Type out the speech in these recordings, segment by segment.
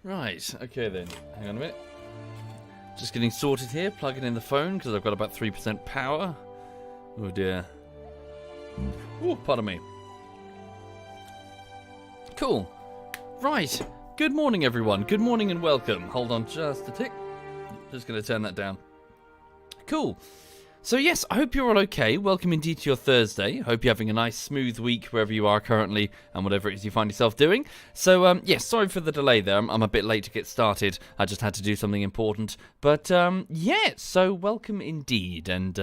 Right, okay then. Hang on a minute. Just getting sorted here, plugging in the phone because I've got about 3% power. Oh dear. Oh, pardon me. Cool. Right. Good morning, everyone. Good morning and welcome. Hold on just a tick. Just going to turn that down. Cool. So yes, I hope you're all okay. Welcome indeed to your Thursday. Hope you're having a nice, smooth week wherever you are currently and whatever it is you find yourself doing. So, yes, sorry for the delay there. I'm a bit late to get started. I just had to do something important. But, yeah, so welcome indeed. And,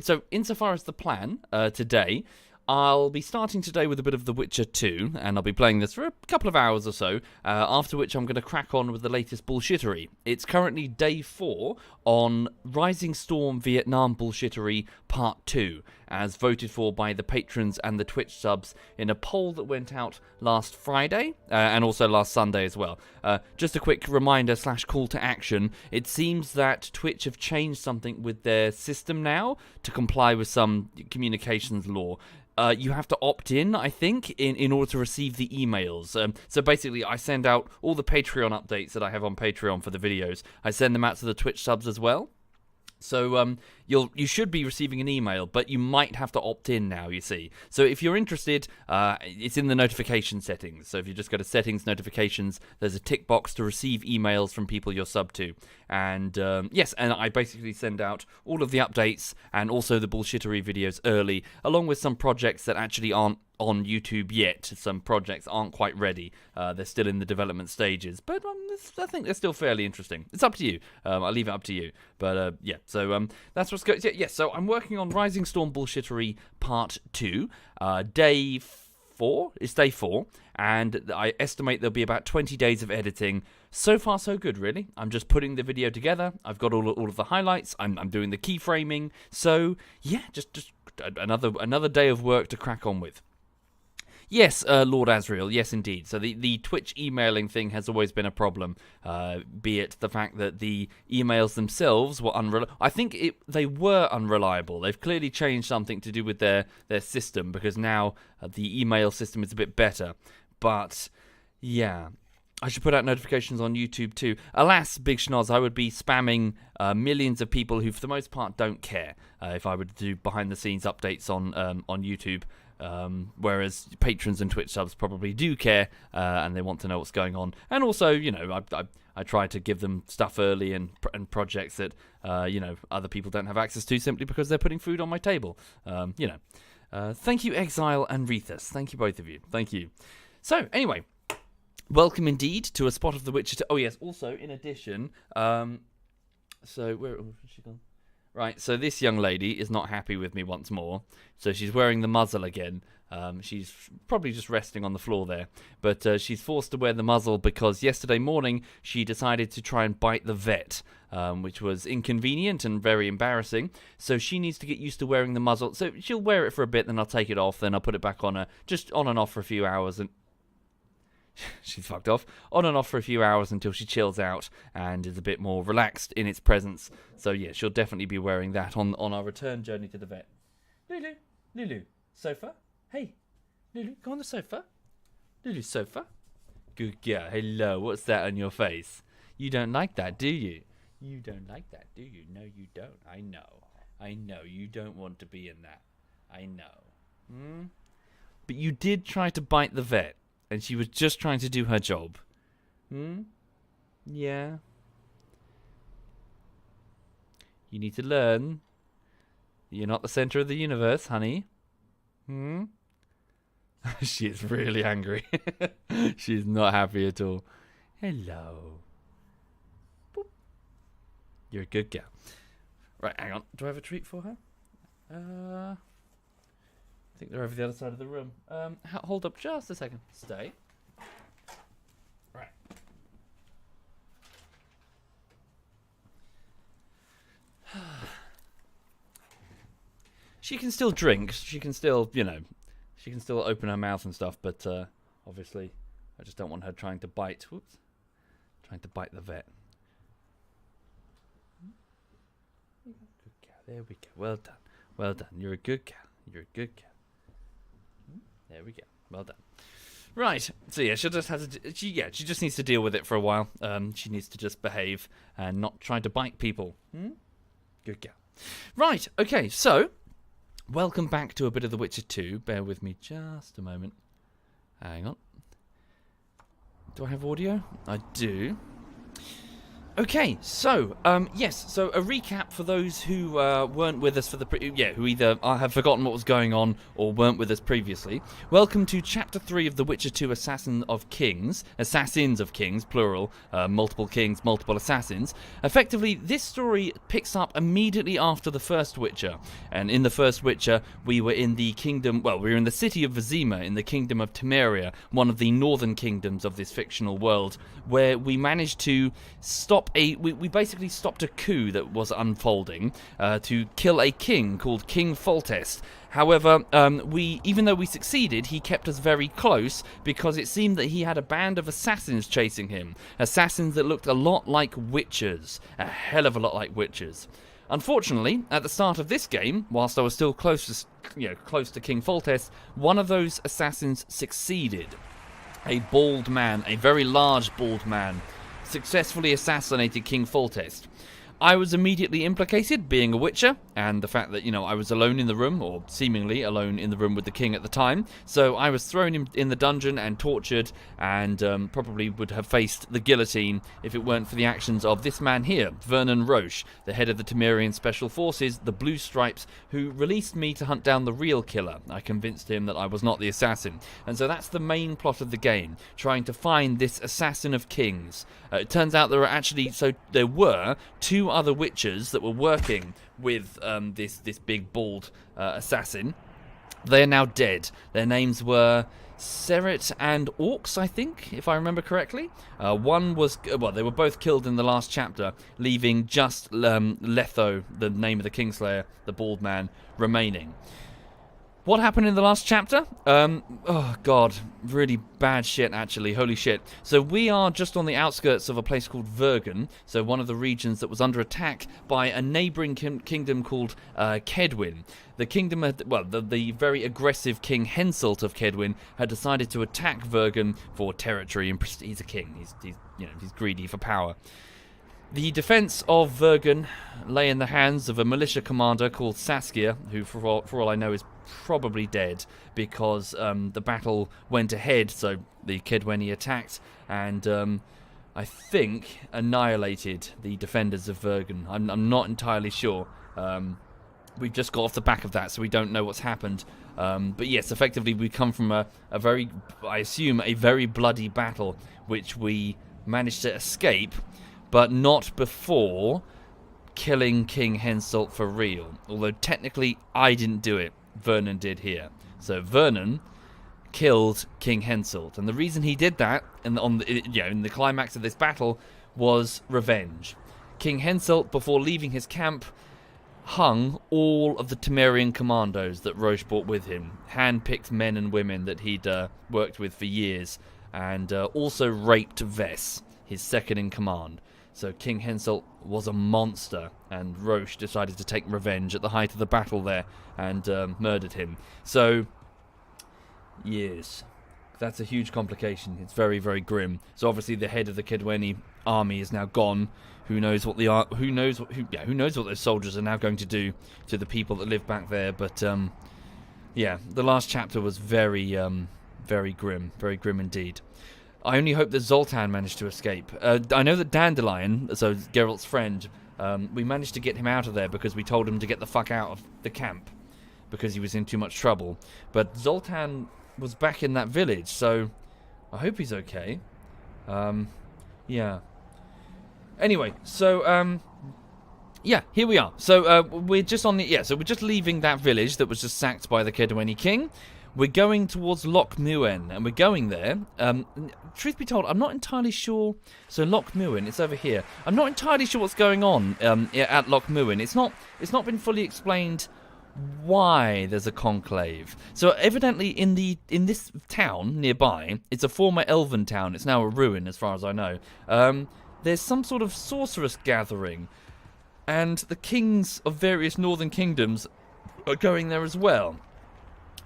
so insofar as the plan today, I'll be starting today with a bit of The Witcher 2, and I'll be playing this for a couple of hours or so, after which I'm going to crack on with the latest bullshittery. It's currently day 4 on Rising Storm Vietnam Bullshittery Part 2, as voted for by the patrons and the Twitch subs in a poll that went out last Friday, and also last Sunday as well. Just a quick reminder / call to action. It seems that Twitch have changed something with their system now to comply with some communications law. You have to opt in, I think, in order to receive the emails. So basically, I send out all the Patreon updates that I have on Patreon for the videos. I send them out to the Twitch subs as well. So you should be receiving an email, but you might have to opt in now, you see. So if you're interested, it's in the notification settings. So if you just go to settings, notifications, there's a tick box to receive emails from people you're sub to. And yes, and I basically send out all of the updates and also the bullshittery videos early, along with some projects that actually aren't on YouTube yet. Some projects aren't quite ready. They're still in the development stages, but I think they're still fairly interesting. It's up to you. I'll leave it up to you. But yeah, so that's what's going. Yeah, so I'm working on Rising Storm Bullshittery Part 2. Day 4. It's day 4, and I estimate there'll be about 20 days of editing. So far, so good, really. I'm just putting the video together. I've got all of the highlights. I'm doing the keyframing. So yeah, just another day of work to crack on with. Yes, Lord Asriel, yes indeed. So the Twitch emailing thing has always been a problem, be it the fact that the emails themselves were unreliable. I think they were unreliable. They've clearly changed something to do with their system, because now the email system is a bit better. But, yeah, I should put out notifications on YouTube too. Alas, Big Schnoz, I would be spamming millions of people who, for the most part, don't care if I were to do behind-the-scenes updates on YouTube. Whereas patrons and Twitch subs probably do care, and they want to know what's going on. And also, you know, I try to give them stuff early and projects that you know, other people don't have access to simply because they're putting food on my table. You know, thank you, Exile and Rethus. Thank you, both of you. Thank you. So anyway, welcome indeed to a spot of The Witcher 2. Oh yes, also in addition, so where's she gone? Right, so this young lady is not happy with me once more. So she's wearing the muzzle again. She's probably just resting on the floor there. But she's forced to wear the muzzle because yesterday morning she decided to try and bite the vet, which was inconvenient and very embarrassing. So she needs to get used to wearing the muzzle. So she'll wear it for a bit, then I'll take it off, then I'll put it back on her, just on and off for a few hours, and she's fucked off. On and off for a few hours until she chills out and is a bit more relaxed in its presence. So yeah, she'll definitely be wearing that on our return journey to the vet. Lulu, sofa? Hey, Lulu, go on the sofa. Lulu, sofa? Good girl. Hello, what's that on your face? You don't like that, do you? You don't like that, do you? No, you don't. I know. You don't want to be in that. I know. But you did try to bite the vet. And she was just trying to do her job. Yeah. You need to learn. You're not the center of the universe, honey. She is really angry. She's not happy at all. Hello. Boop. You're a good girl. Right, hang on. Do I have a treat for her? I think they're over the other side of the room. Hold up just a second. Stay. Right. She can still drink. She can still, you know, she can still open her mouth and stuff, but obviously I just don't want her trying to bite. Whoops. Trying to bite the vet. Good girl. There we go. Well done. Well done. You're a good cat. You're a good cat. There we go. Well done. Right. So yeah, she'll just have to. She just needs to deal with it for a while. She needs to just behave and not try to bite people. Good girl. Right. Okay. So, welcome back to a bit of The Witcher 2. Bear with me just a moment. Hang on. Do I have audio? I do. Okay, so, yes, so a recap for those who weren't with us for the, who either have forgotten what was going on or weren't with us previously. Welcome to Chapter 3 of The Witcher 2 Assassins of Kings, plural, multiple kings, multiple assassins. Effectively, this story picks up immediately after the first Witcher, and in the first Witcher, we were in the kingdom, well, we were in the city of Vizima, in the kingdom of Temeria, one of the northern kingdoms of this fictional world, where we managed to stop we basically stopped a coup that was unfolding to kill a king called King Foltest. However, even though we succeeded, he kept us very close because it seemed that he had a band of assassins chasing him. Assassins that looked a lot like witchers. A hell of a lot like witchers. Unfortunately, at the start of this game, whilst I was still close to King Foltest, one of those assassins succeeded. A bald man, a very large bald man, successfully assassinated King Foltest. I was immediately implicated, being a Witcher, and the fact that, I was alone in the room, or seemingly alone in the room with the king at the time, so I was thrown in the dungeon and tortured, and probably would have faced the guillotine if it weren't for the actions of this man here, Vernon Roche, the head of the Temerian Special Forces, the Blue Stripes, who released me to hunt down the real killer. I convinced him that I was not the assassin, and so that's the main plot of the game, trying to find this assassin of kings. It turns out there were two other witchers that were working with this big bald assassin. They are now dead. Their names were Seret and Orcs, I think, if I remember correctly. One was, they were both killed in the last chapter, leaving just Letho, the name of the Kingslayer, the bald man, remaining. What happened in the last chapter? Oh god, really bad shit actually, holy shit. So we are just on the outskirts of a place called Vergen, so one of the regions that was under attack by a neighbouring kingdom called Kedwin. The kingdom the very aggressive King Henselt of Kedwin had decided to attack Vergen for territory, and he's a king, he's greedy for power. The defence of Vergen lay in the hands of a militia commander called Saskia, who, for all I know, is probably dead because the battle went ahead, so the Kedweni attacked and I think annihilated the defenders of Vergen. I'm not entirely sure. We've just got off the back of that, so we don't know what's happened. But yes, effectively we come from a very, I assume, a very bloody battle, which we managed to escape, but not before killing King Henselt for real. Although technically I didn't do it, Vernon did here. So Vernon killed King Henselt, and the reason he did that, in the climax of this battle, was revenge. King Henselt, before leaving his camp, hung all of the Temerian commandos that Roche brought with him, hand-picked men and women that he'd worked with for years, and also raped Vess, his second in command. So King Henselt was a monster, and Roche decided to take revenge at the height of the battle there and murdered him. So, yes, that's a huge complication. It's very, very grim. So obviously the head of the Kedweni army is now gone. Who knows what who knows what those soldiers are now going to do to the people that live back there? But yeah, the last chapter was very, very grim indeed. I only hope that Zoltan managed to escape. I know that Dandelion, so Geralt's friend, we managed to get him out of there because we told him to get the fuck out of the camp because he was in too much trouble. But Zoltan was back in that village, so I hope he's okay. Yeah. Anyway, so yeah, here we are. So we're just on the so we're just leaving that village that was just sacked by the Kedweni king. We're going towards Loch Muin, and we're going there. Truth be told, I'm not entirely sure. So Loch Muin, it's over here. I'm not entirely sure what's going on at Loch Muin. It's not been fully explained why there's a conclave. So evidently in this town nearby, it's a former elven town. It's now a ruin, as far as I know. There's some sort of sorceress gathering, and the kings of various northern kingdoms are going there as well.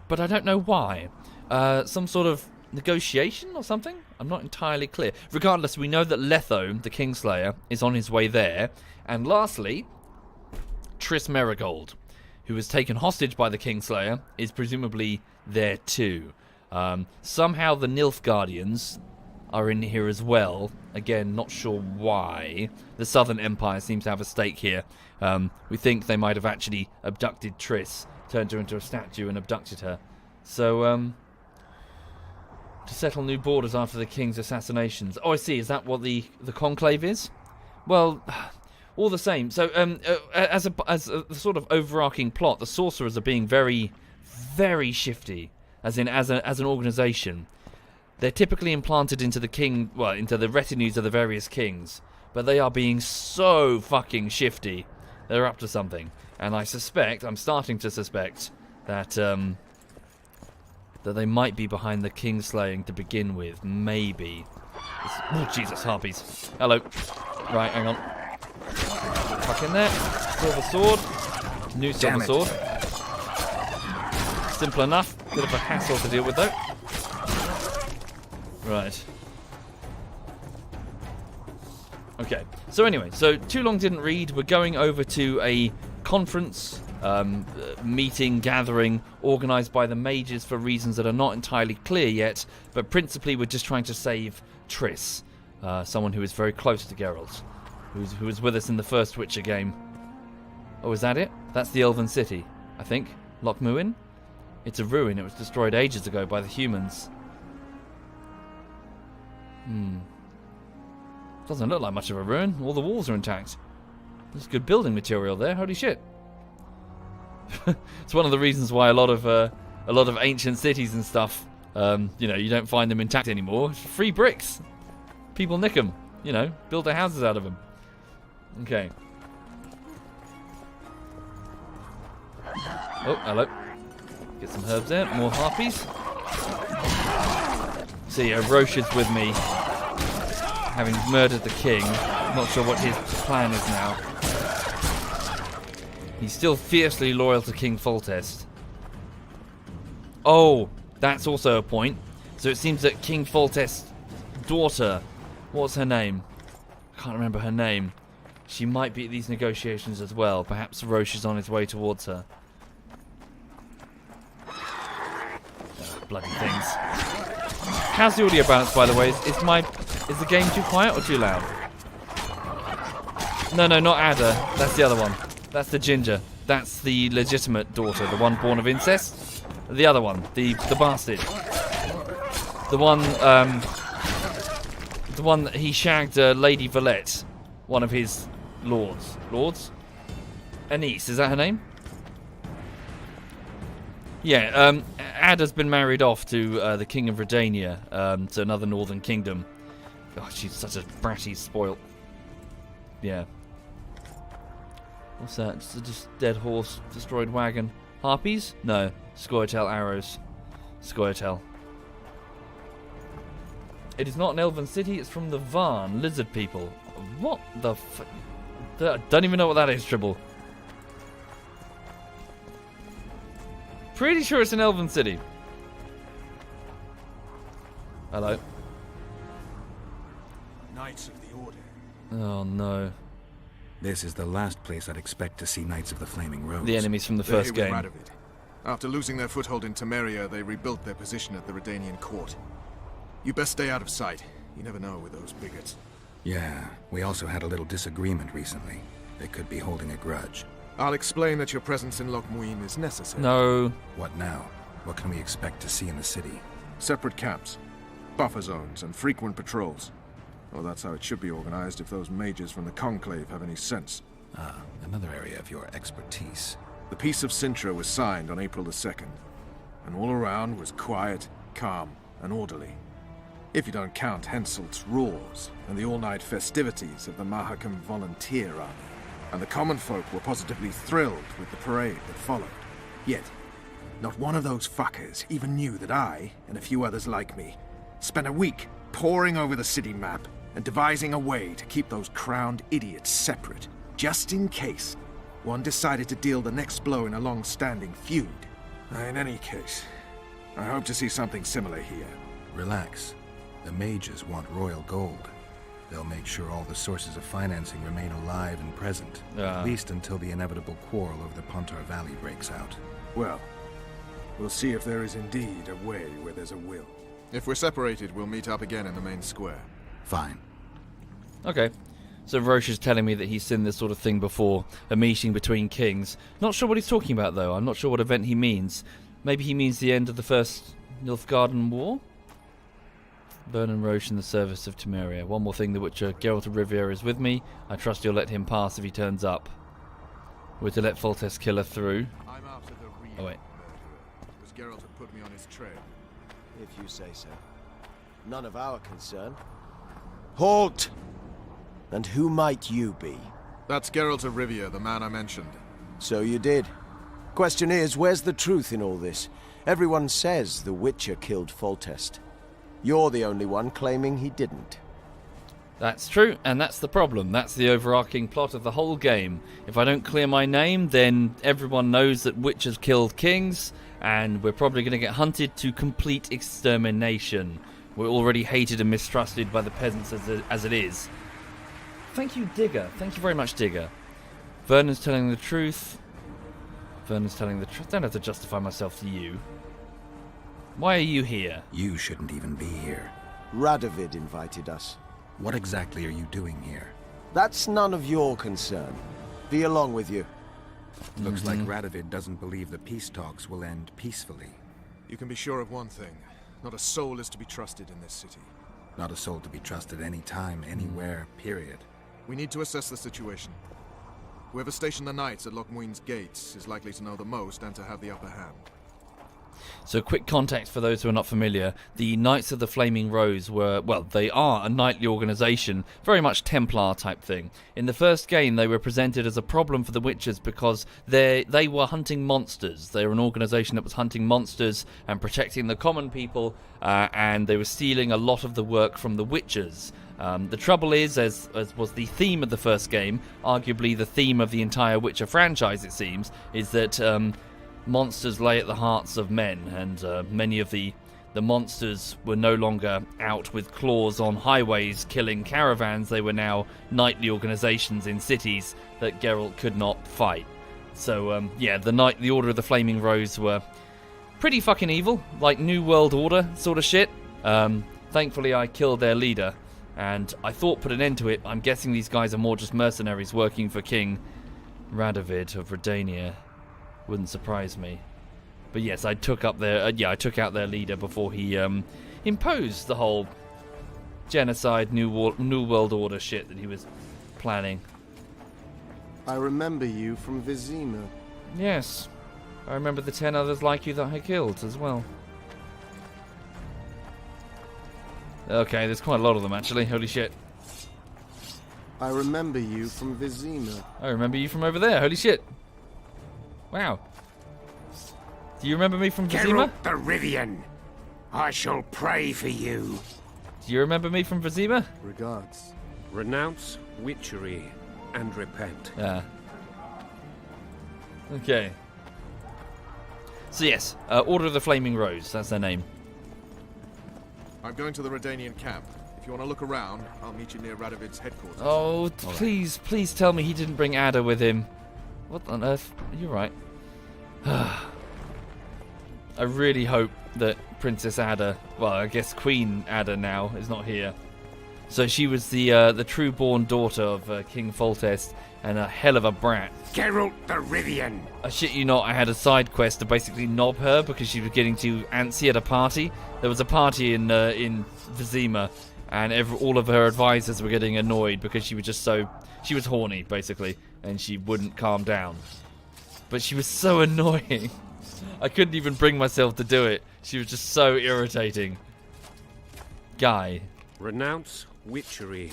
But I don't know why. Some sort of negotiation or something? I'm not entirely clear. Regardless, we know that Letho, the Kingslayer, is on his way there. And lastly, Triss Merigold, who was taken hostage by the Kingslayer, is presumably there too. Somehow the Nilfgaardians are in here as well. Again, not sure why. The Southern Empire seems to have a stake here. We think they might have actually abducted Triss, turned her into a statue and abducted her. So, to settle new borders after the king's assassinations. Oh, I see. Is that what the conclave is? Well, all the same. So, as a sort of overarching plot, the sorcerers are being very, very shifty. As an organisation, they're typically implanted into into the retinues of the various kings, but they are being so fucking shifty. They're up to something, and I'm starting to suspect that that they might be behind the king slaying to begin with. Maybe. Oh Jesus, harpies! Hello. Right, hang on. Fuck in there. Silver sword. New silver sword. Simple enough. Bit of a hassle to deal with though. Right. Okay. So anyway, too long didn't read. We're going over to a conference, meeting, gathering, organised by the mages for reasons that are not entirely clear yet. But principally, we're just trying to save Triss, someone who is very close to Geralt, who was with us in the first Witcher game. Oh, is that it? That's the Elven City, I think. Loch Muin? It's a ruin. It was destroyed ages ago by the humans. Doesn't look like much of a ruin. All the walls are intact. There's good building material there. Holy shit. It's one of the reasons why a lot of ancient cities and stuff, you don't find them intact anymore. Free bricks. People nick them. Build their houses out of them. Okay. Oh, hello. Get some herbs there. More harpies. See, Roche is with me, having murdered the king. Not sure what his plan is now. He's still fiercely loyal to King Foltest. Oh, that's also a point. So it seems that King Foltest's daughter, what's her name? I can't remember her name. She might be at these negotiations as well. Perhaps Roche is on his way towards her. Bloody things. How's the audio balance, by the way? Is the game too quiet or too loud? No, not Ada. That's the other one. That's the ginger. That's the legitimate daughter, the one born of incest. The other one, the bastard. The one that he shagged Lady Valette, one of his lords. Anise, is that her name? Yeah, Ada's been married off to the King of Redania, to another northern kingdom. God, she's such a bratty spoilt. Yeah. What's that? Just dead horse, destroyed wagon. Harpies? No. Scoia'tael arrows. Scoia'tael. It is not an elven city, it's from the Varn, lizard people. What the f... I don't even know what that is, Tribble. Pretty sure it's an elven city. Hello. Knights of the Order. Oh no. This is the last place I'd expect to see Knights of the Flaming Rose. The enemies from the first game. Out of it. After losing their foothold in Temeria, they rebuilt their position at the Redanian court. You best stay out of sight. You never know with those bigots. Yeah, we also had a little disagreement recently. They could be holding a grudge. I'll explain that your presence in Loch Muin is necessary. No. What now? What can we expect to see in the city? Separate camps, buffer zones, and frequent patrols. Well, that's how it should be organized if those mages from the Conclave have any sense. Ah, another area of your expertise. The Peace of Sintra was signed on April the 2nd, and all around was quiet, calm, and orderly. If you don't count Henselt's roars and the all-night festivities of the Mahakam Volunteer Army. And the common folk were positively thrilled with the parade that followed. Yet, not one of those fuckers even knew that I, and a few others like me, spent a week poring over the city map and devising a way to keep those crowned idiots separate, just in case one decided to deal the next blow in a long-standing feud. In any case, I hope to see something similar here. Relax. The mages want royal gold. They'll make sure all the sources of financing remain alive and present, at least until the inevitable quarrel over the Pontar Valley breaks out. Well, we'll see if there is indeed a way where there's a will. If we're separated, we'll meet up again in the main square. Fine. Okay. So Roche is telling me that he's seen this sort of thing before, a meeting between kings. Not sure what he's talking about, though. I'm not sure what event he means. Maybe he means the end of the First Nilfgaarden War? Vernon Roche in the service of Temeria. One more thing, the Witcher. Geralt of Rivia is with me. I trust you'll let him pass if he turns up. We're to let Foltest Killer through. I'm after the real Oh, wait. murderer, because Geralt had put me on his trail. If you say so. None of our concern. Halt! And who might you be? That's Geralt of Rivia, the man I mentioned. So you did. Question is, where's the truth in all this? Everyone says the Witcher killed Foltest. You're the only one claiming he didn't. That's true, and that's the problem. That's the overarching plot of the whole game. If I don't clear my name, then everyone knows that Witchers killed kings, and we're probably going to get hunted to complete extermination. We're already hated and mistrusted by the peasants as it is. Thank you, Digger. Thank you very much, Digger. Vernon's telling the truth. Vernon's telling the truth. Don't have to justify myself to you. Why are you here? You shouldn't even be here. Radovid invited us. What exactly are you doing here? That's none of your concern. Be along with you. Looks like Radovid doesn't believe the peace talks will end peacefully. You can be sure of one thing. Not a soul is to be trusted in this city. Not a soul to be trusted any time, anywhere, period. We need to assess the situation. Whoever stationed the knights at Lochmuin's gates is likely to know the most and to have the upper hand. So quick context for those who are not familiar. The Knights of the Flaming Rose were, well, they are a knightly organisation, very much Templar type thing. In the first game they were presented as a problem for the Witchers because they were hunting monsters. They were an organisation that was hunting monsters and protecting the common people, and they were stealing a lot of the work from the Witchers. The trouble is, as was the theme of the first game, arguably the theme of the entire Witcher franchise it seems, is that monsters lay at the hearts of men, and many of the monsters were no longer out with claws on highways killing caravans. They were now knightly organizations in cities that Geralt could not fight. So yeah, the Order of the Flaming Rose were pretty fucking evil, like New World Order sort of shit. Thankfully I killed their leader, and I thought put an end to it. I'm guessing these guys are more just mercenaries working for King Radovid of Redania. Wouldn't surprise me. But yes, I took out their leader before he imposed the whole genocide, New World Order shit that he was planning. I remember you from Vizima. Yes, I remember the 10 others like you that I killed as well. Okay, there's quite a lot of them actually. Holy shit. I remember you from Vizima. I remember you from over there. Holy shit. Wow. Do you remember me from Vizima? Geralt the Rivian, I shall pray for you. Do you remember me from Vizima? Regards. Renounce witchery and repent. Yeah. Okay. So yes, Order of the Flaming Rose, that's their name. I'm going to the Redanian camp. If you want to look around, I'll meet you near Radovid's headquarters. Oh, please tell me he didn't bring Ada with him. What on earth? You're right. I really hope that Princess Ada, well, I guess Queen Ada now, is not here. So she was the true-born daughter of King Foltest, and a hell of a brat. Geralt the Rivian. I shit you not, I had a side quest to basically knob her because she was getting too antsy at a party. There was a party in Vizima, and all of her advisors were getting annoyed because she was just she was horny, basically, and she wouldn't calm down. But she was so annoying. I couldn't even bring myself to do it. She was just so irritating. Guy. Renounce witchery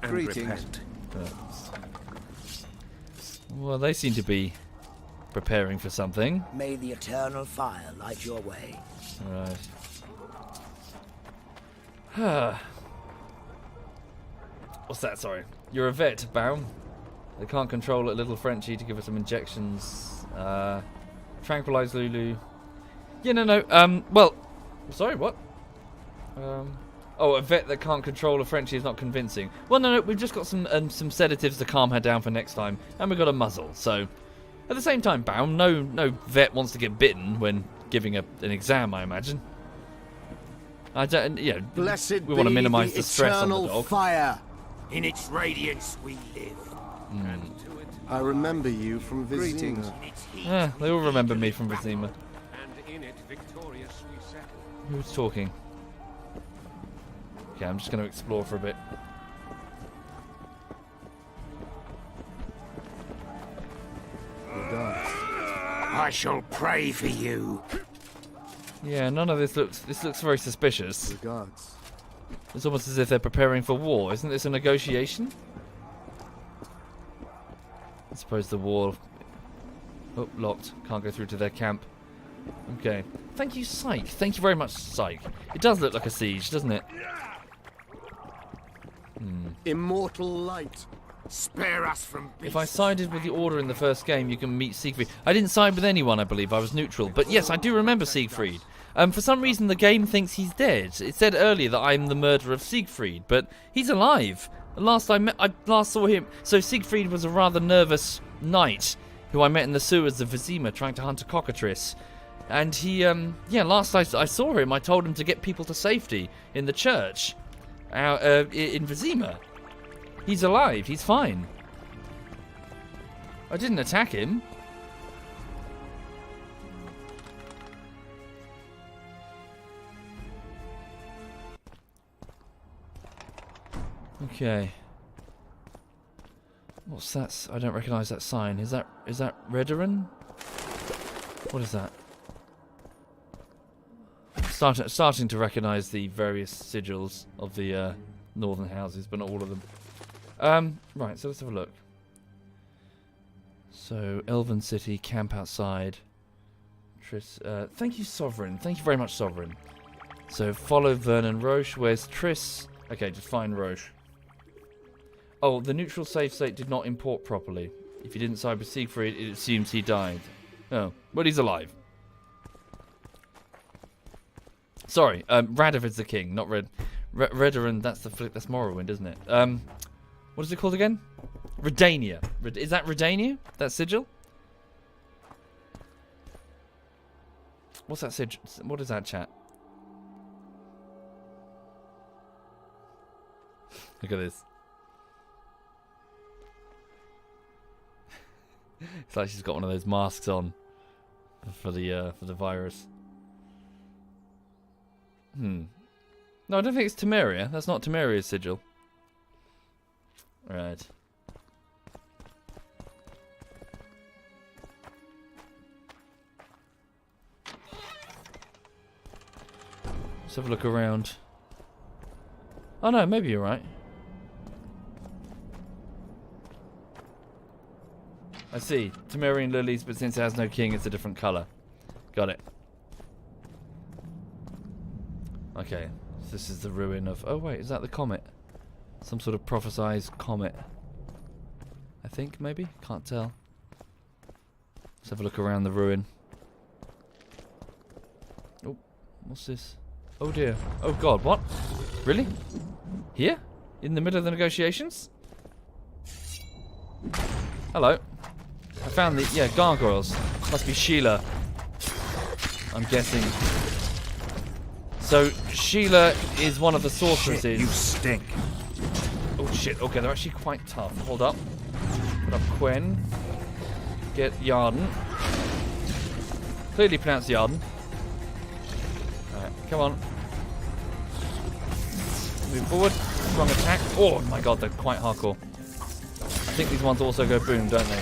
and Greetings. repent. Well, they seem to be preparing for something. May the eternal fire light your way. Right. What's that? Sorry. You're a vet, Baron. They can't control a little Frenchie to give us some injections. Tranquilize Lulu. Yeah, no. Well, sorry, what? Oh, a vet that can't control a Frenchie is not convincing. Well, no, we've just got some sedatives to calm her down for next time, and we've got a muzzle. So, at the same time, Baum, no vet wants to get bitten when giving an exam, I imagine. I don't, Blessed we want to minimise the stress on the eternal dog. fire. In its radiance we live. I remember you from Greetings. Vizima. Yeah, they all remember me from Vizima. And in it victorious we settle. Who's talking? Okay, I'm just going to explore for a bit. I shall pray for you. Yeah, none of this looks very suspicious. Regards. It's almost as if they're preparing for war. Isn't this a negotiation? I suppose the war... Oh, locked. Can't go through to their camp. Okay. Thank you, Psych. Thank you very much, Psych. It does look like a siege, doesn't it? Immortal light. Spare us from beasts. If I sided with the Order in the first game, you can meet Siegfried. I didn't side with anyone, I believe. I was neutral. But yes, I do remember Siegfried. For some reason, the game thinks he's dead. It said earlier that I'm the murderer of Siegfried, but he's alive. I last saw him. So Siegfried was a rather nervous knight who I met in the sewers of Vizima trying to hunt a cockatrice. And he, last I saw him, I told him to get people to safety in the church in Vizima. He's alive. He's fine. I didn't attack him. Okay. What's that? I don't recognise that sign. Is that Redoran? What is that? Starting to recognise the various sigils of the northern houses, but not all of them. Right, so let's have a look. So, Elven City, camp outside. Thank you, Sovereign. Thank you very much, Sovereign. So, follow Vernon Roche. Where's Triss? Okay, just find Roche. Oh, the neutral save state did not import properly. If you didn't side with Siegfried, it assumes he died. Oh, but he's alive. Sorry, Radovid's the king, not Redoran. That's Morrowind, isn't it? What is it called again? Redania. Is that Redania? That sigil? What's that sigil? What is that, chat? Look at this. It's like she's got one of those masks on for the virus. No, I don't think it's Temeria. That's not Temeria's sigil. Right. Let's have a look around. Oh no, maybe you're right. I see. Temerian lilies, but since it has no king, it's a different colour. Got it. Okay. So this is the ruin of... Oh wait, is that the comet? Some sort of prophesized comet. I think, maybe? Can't tell. Let's have a look around the ruin. Oh, what's this? Oh dear. Oh god, what? Really? Here? In the middle of the negotiations? Hello. I found the... Yeah, gargoyles. Must be Sheila. I'm guessing. So, Sheila is one of the sorceresses. Shit, you stink. Oh shit, okay, they're actually quite tough. Hold up. Put up Quen. Get Yarden. Clearly pronounced Yarden. Alright, come on. Move forward. Strong attack. Oh my god, they're quite hardcore. I think these ones also go boom, don't they?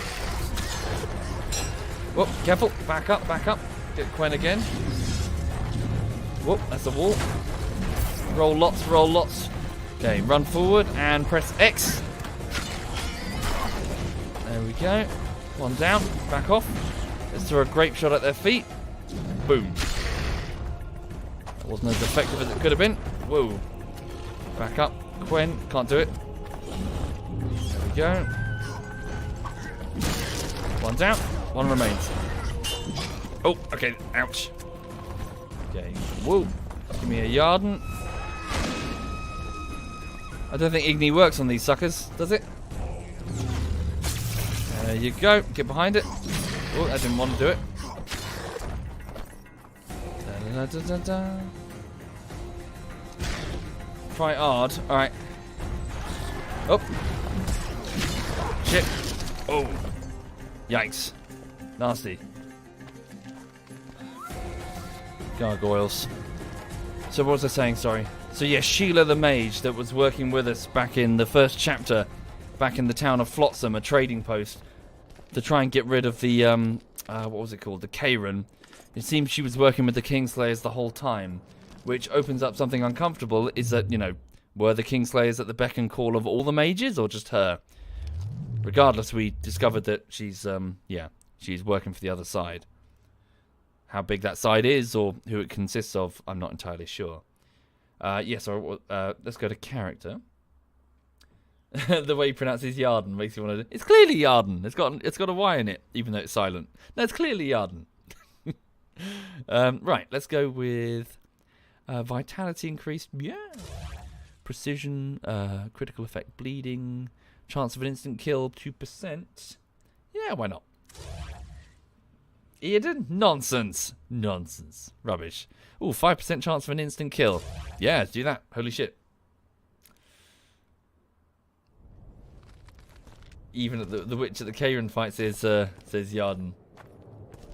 Whoop, careful. Back up, back up. Get Quen again. Whoop, that's a wall. Roll lots, roll lots. Okay, run forward and press X. There we go. One down, back off. Let's throw a grape shot at their feet. Boom. That wasn't as effective as it could have been. Whoa. Back up. Quen, can't do it. There we go. One down, one remains. Oh, okay, ouch. Okay, whoa. Give me a Yarden. I don't think Igni works on these suckers, does it? There you go. Get behind it. Oh, I didn't want to do it. Da, da, da, da, da. Try hard. Alright. Oh. Shit. Oh. Yikes. Nasty. Gargoyles. So what was I saying? Sorry. So yeah, Sheila the mage that was working with us back in the first chapter, back in the town of Flotsam, a trading post, to try and get rid of the, what was it called? The Karen. It seems she was working with the Kingslayers the whole time, which opens up something uncomfortable, is that, you know, were the Kingslayers at the beck and call of all the mages, or just her? Regardless, we discovered that she's, yeah, she's working for the other side. How big that side is, or who it consists of, I'm not entirely sure. So let's go to character. The way he pronounces Yarden makes you want to... It's clearly Yarden. It's got a Y in it, even though it's silent. No, it's clearly Yarden. Right, let's go with vitality increased. Yeah. Precision, critical effect bleeding, chance of an instant kill 2%. Yeah, why not? Eden? Nonsense. Nonsense. Rubbish. Ooh, 5% chance of an instant kill. Yeah, let's do that. Holy shit. Even at the witch at the Karen fight says Yarden.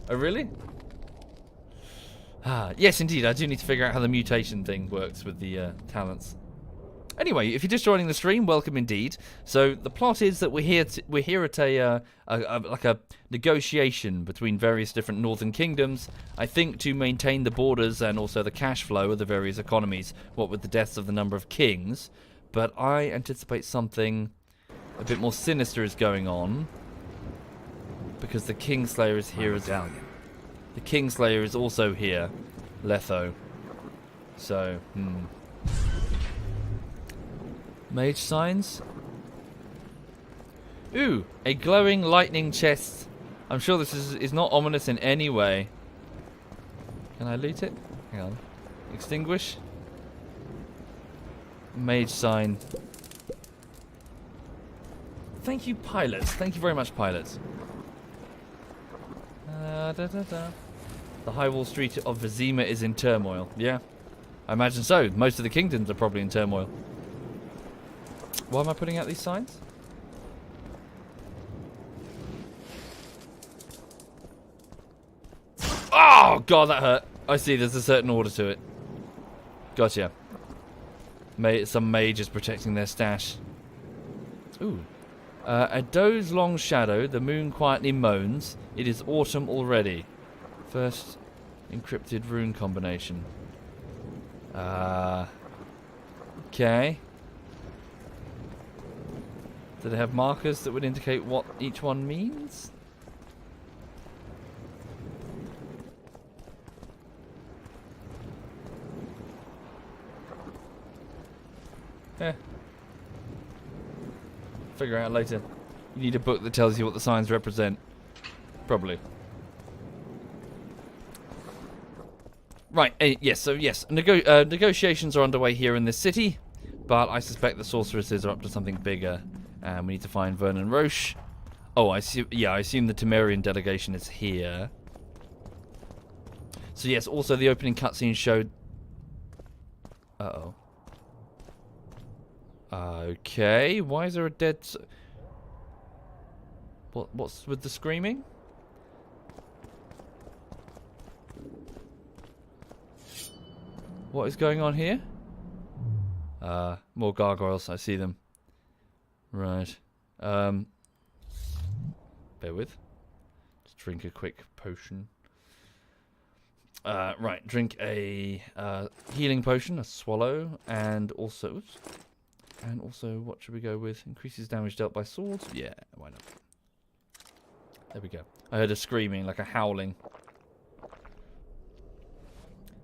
Oh, really? Ah, yes, indeed. I do need to figure out how the mutation thing works with the talents. Anyway, if you're just joining the stream, welcome indeed. So the plot is that we're here at like a negotiation between various different northern kingdoms. I think to maintain the borders and also the cash flow of the various economies. What with the deaths of the number of kings, but I anticipate something a bit more sinister is going on because the Kingslayer is here as well. The Kingslayer is also here, Letho. So, Mage signs. Ooh, a glowing lightning chest. I'm sure this is not ominous in any way. Can I loot it? Hang on. Extinguish. Mage sign. Thank you, pilots. Thank you very much, pilots. The High Wall Street of Vizima is in turmoil. Yeah, I imagine so. Most of the kingdoms are probably in turmoil. Why am I putting out these signs? Oh, God, that hurt. I see there's a certain order to it. Gotcha. Some mage is protecting their stash. Ooh. A doe's long shadow, the moon quietly moans. It is autumn already. First encrypted rune combination. Okay. Do they have markers that would indicate what each one means? Figure out later. You need a book that tells you what the signs represent. Probably. Right, yes, negotiations are underway here in this city, but I suspect the sorceresses are up to something bigger, and we need to find Vernon Roche. Oh, I assume the Temerian delegation is here. So yes, also the opening cutscene showed... Uh-oh. Okay, why is there a dead... What's with the screaming? What is going on here? More gargoyles, I see them. Right. Bear with. Just drink a quick potion. Right, drink a healing potion, a swallow, and also... Oops. And also, what should we go with? Increases damage dealt by swords? Yeah, why not? There we go. I heard a screaming, like a howling.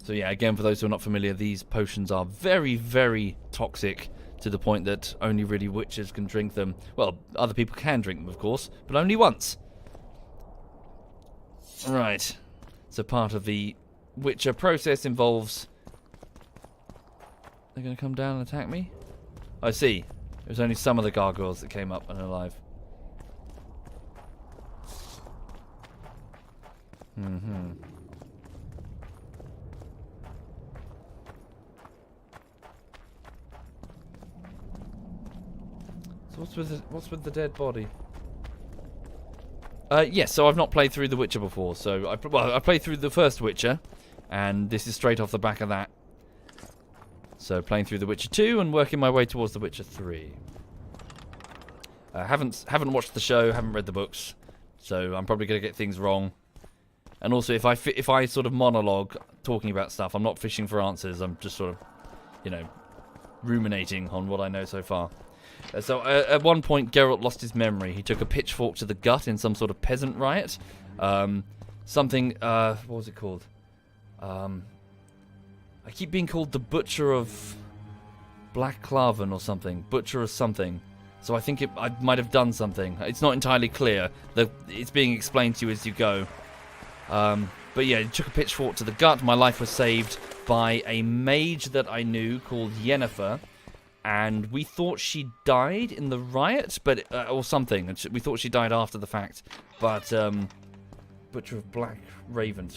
So yeah, again, for those who are not familiar, these potions are very, very toxic to the point that only really witches can drink them. Well, other people can drink them, of course, but only once. Right. So part of the Witcher process involves... They're going to come down and attack me? I see. It was only some of the gargoyles that came up and alive. Mm-hmm. So what's with the dead body? Yes, so I've not played through The Witcher before, so I played through the first Witcher, and this is straight off the back of that. So playing through The Witcher 2 and working my way towards The Witcher 3. Haven't watched the show, haven't read the books, so I'm probably gonna get things wrong. And also, if I sort of monologue talking about stuff, I'm not fishing for answers. I'm just sort of, you know, ruminating on what I know so far. So at one point, Geralt lost his memory. He took a pitchfork to the gut in some sort of peasant riot. Something, what was it called? I keep being called the Butcher of Black Claven or something. Butcher of something. So I think I might have done something. It's not entirely clear. It's being explained to you as you go. But yeah, he took a pitchfork to the gut. My life was saved by a mage that I knew called Yennefer. And we thought she died in the riot, but or something. We thought she died after the fact. But Butcher of Black Avon.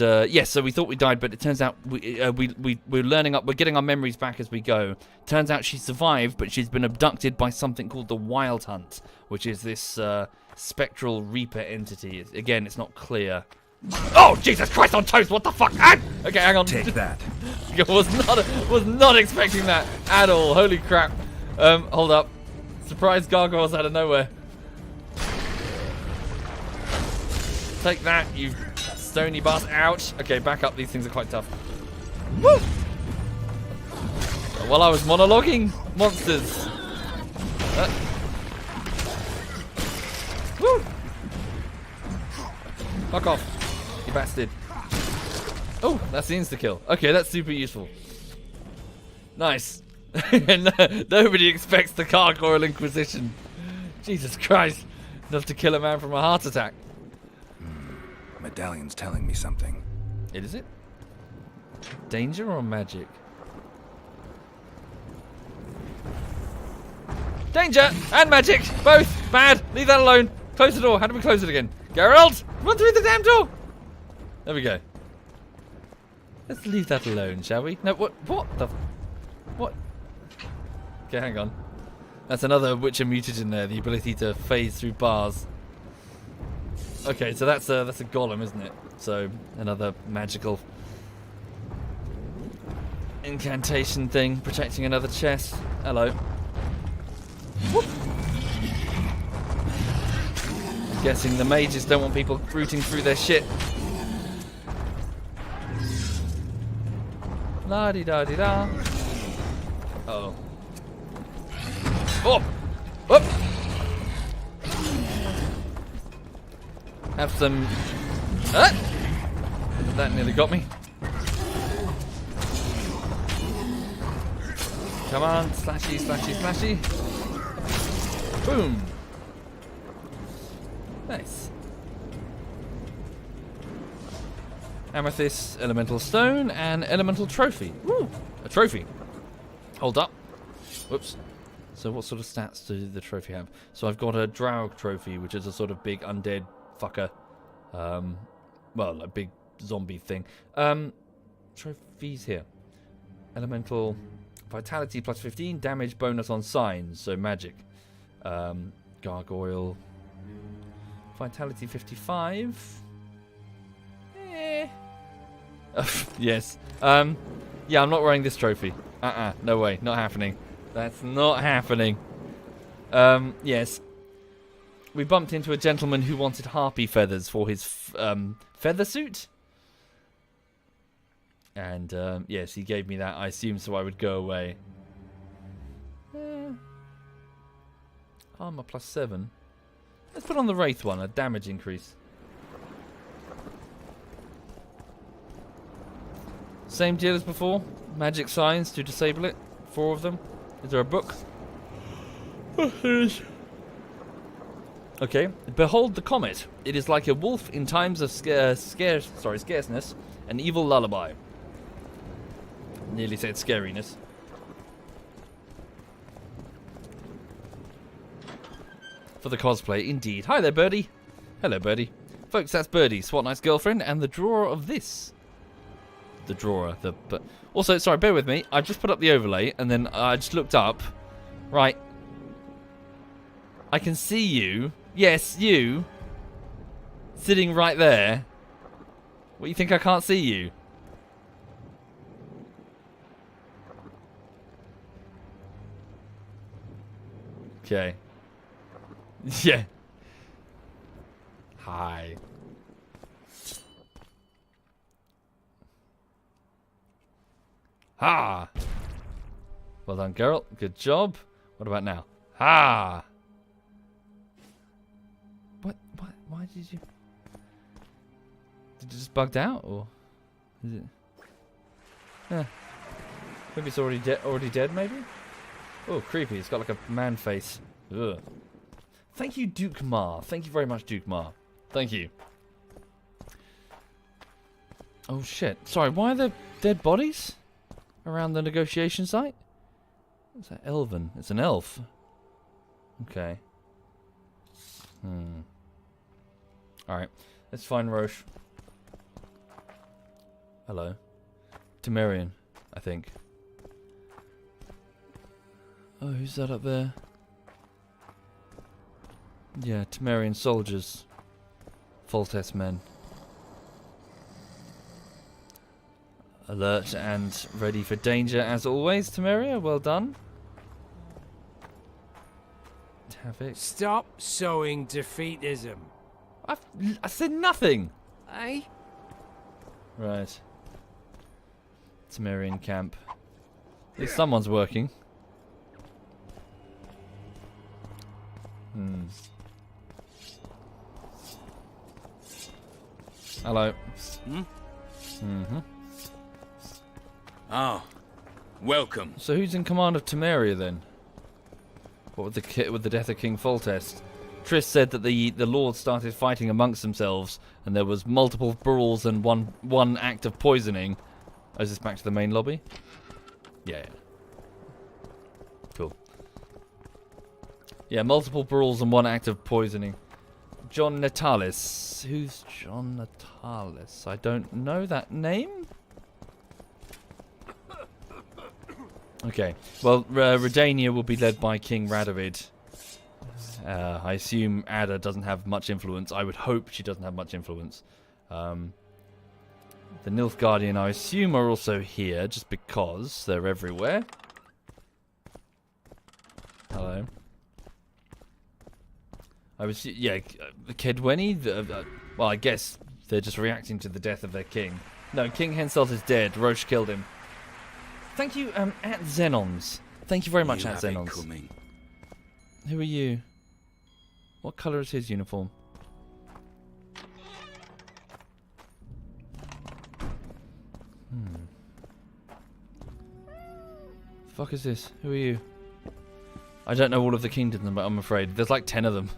Yes, so we thought we died, but it turns out we're learning up. We're getting our memories back as we go. Turns out she survived, but she's been abducted by something called the Wild Hunt, which is this spectral reaper entity. Again, it's not clear. Oh, Jesus Christ on toast! What the fuck? Ah! Okay, hang on. Take that. was not expecting that at all. Holy crap! Hold up. Surprise gargoyles out of nowhere. Take that, you stony bastard. Ouch. Okay, back up. These things are quite tough. Woo! While I was monologuing, monsters. Woo! Fuck off, you bastard. Oh, that's the insta-kill. Okay, that's super useful. Nice. Nobody expects the Gargoyle Inquisition. Jesus Christ. Enough to kill a man from a heart attack. Medallion's telling me something. Is it? Danger or magic? Danger and magic! Both bad! Leave that alone! Close the door. How do we close it again? Geralt! Run through the damn door! There we go. Let's leave that alone, shall we? No, what the... What? Okay, hang on. That's another Witcher muted in there, the ability to phase through bars. Okay, so that's a golem, isn't it? So, another magical incantation thing, protecting another chest. Hello. Whoop. I'm guessing the mages don't want people rooting through their shit. La-di-da-di-da. Uh-oh. Oh! Whoop! Have some... That nearly got me. Come on, slashy, slashy, slashy. Boom. Nice. Amethyst, elemental stone, and elemental trophy. Woo! A trophy. Hold up. Whoops. So what sort of stats does the trophy have? So I've got a Draug trophy, which is a sort of big undead fucker. Well, a big zombie thing. Trophies here. Elemental vitality plus 15, damage bonus on signs, so magic. Gargoyle. Vitality 55. Yes. Yeah, I'm not wearing this trophy. No way, not happening. That's not happening. Yes. We bumped into a gentleman who wanted harpy feathers for his feather suit. And, yes, he gave me that, I assume, so I would go away. Armor plus 7. Let's put on the Wraith one, a damage increase. Same deal as before. Magic signs to disable it. 4 of them. Is there a book? Okay. Behold the comet. It is like a wolf in times of scarceness, an evil lullaby. Nearly said scariness. For the cosplay, indeed. Hi there, Birdie. Hello, Birdie. Folks, that's Birdie, SWAT Knight's girlfriend, and the drawer of this. The drawer. But also, sorry, bear with me. I just put up the overlay, and then I just looked up. Right. I can see you. Yes, you. Sitting right there. What, you think I can't see you? Okay. Yeah. Hi. Ha! Well done, girl. Good job. What about now? Ha! What? Why did you... Did it just bugged out, or... Is it... Yeah. Maybe it's already dead, maybe? Oh, creepy. It's got like a man face. Ugh. Thank you, Duke Ma. Thank you very much, Duke Ma. Thank you. Oh, shit. Sorry, why are there dead bodies around the negotiation site? What's that? Elven. It's an elf. Okay. Alright. Let's find Roche. Hello. Temerian, I think. Oh, who's that up there? Yeah, Temerian soldiers. Foltest men. Alert and ready for danger as always, Temeria. Well done. Havoc. Stop sowing defeatism. I said nothing. Eh? Right. Temerian camp. At least someone's working. Hello. Oh, welcome. So who's in command of Temeria then? What with the death of King Foltest? Triss said that the lords started fighting amongst themselves, and there was multiple brawls and one act of poisoning. Oh, is this back to the main lobby? Yeah. Cool. Yeah, multiple brawls and one act of poisoning. John Natalis. Who's John Natalis? I don't know that name. Okay. Well, Redania will be led by King Radovid. I assume Ada doesn't have much influence. I would hope she doesn't have much influence. The Nilfgaardian, I assume, are also here, just because they're everywhere. Hello. Kedweni. Well, I guess they're just reacting to the death of their king. No, King Henselt is dead. Roche killed him. Thank you, at Xenons. Thank you very much, at Xenons. Who are you? What colour is his uniform? Fuck is this? Who are you? I don't know all of the kingdoms, but I'm afraid there's like 10 of them.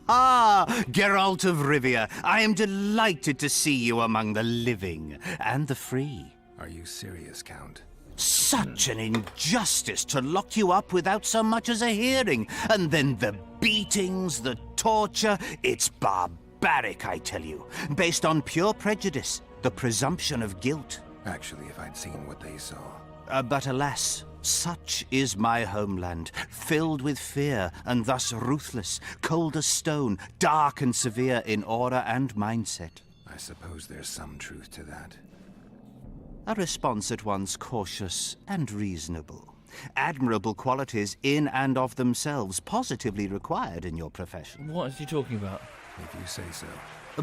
Geralt of Rivia, I am delighted to see you among the living and the free. Are you serious, Count? Such an injustice to lock you up without so much as a hearing. And then the beatings, the torture. It's barbaric, I tell you. Based on pure prejudice, the presumption of guilt. Actually, if I'd seen what they saw. But alas, such is my homeland, filled with fear and thus ruthless, cold as stone, dark and severe in aura and mindset. I suppose there's some truth to that. A response at once cautious and reasonable. Admirable qualities in and of themselves, positively required in your profession. What is he talking about? If you say so.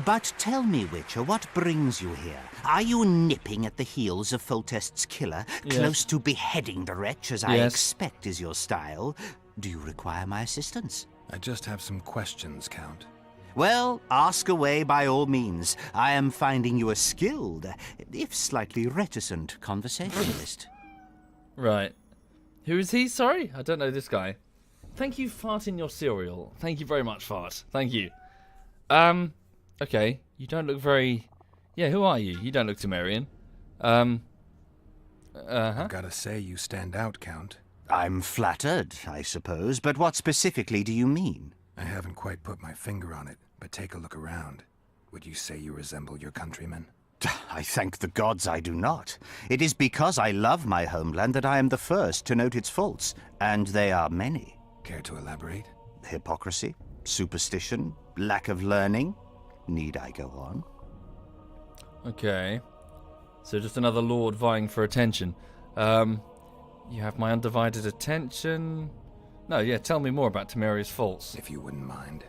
But tell me, Witcher, what brings you here? Are you nipping at the heels of Foltest's killer, close to beheading the wretch, as I expect is your style? Do you require my assistance? I just have some questions, Count. Well, ask away by all means. I am finding you a skilled, if slightly reticent, conversationalist. Right. Who is he? Sorry? I don't know this guy. Thank you, Fart in your cereal. Thank you very much, Fart. Thank you. Okay. You don't look very... Yeah, who are you? You don't look Temerian. I've gotta say, you stand out, Count. I'm flattered, I suppose, but what specifically do you mean? I haven't quite put my finger on it, but take a look around. Would you say you resemble your countrymen? I thank the gods I do not. It is because I love my homeland that I am the first to note its faults, and they are many. Care to elaborate? Hypocrisy, superstition, lack of learning. Need I go on? Okay. So just another lord vying for attention. You have my undivided attention. No, yeah, tell me more about Temeria's faults. If you wouldn't mind.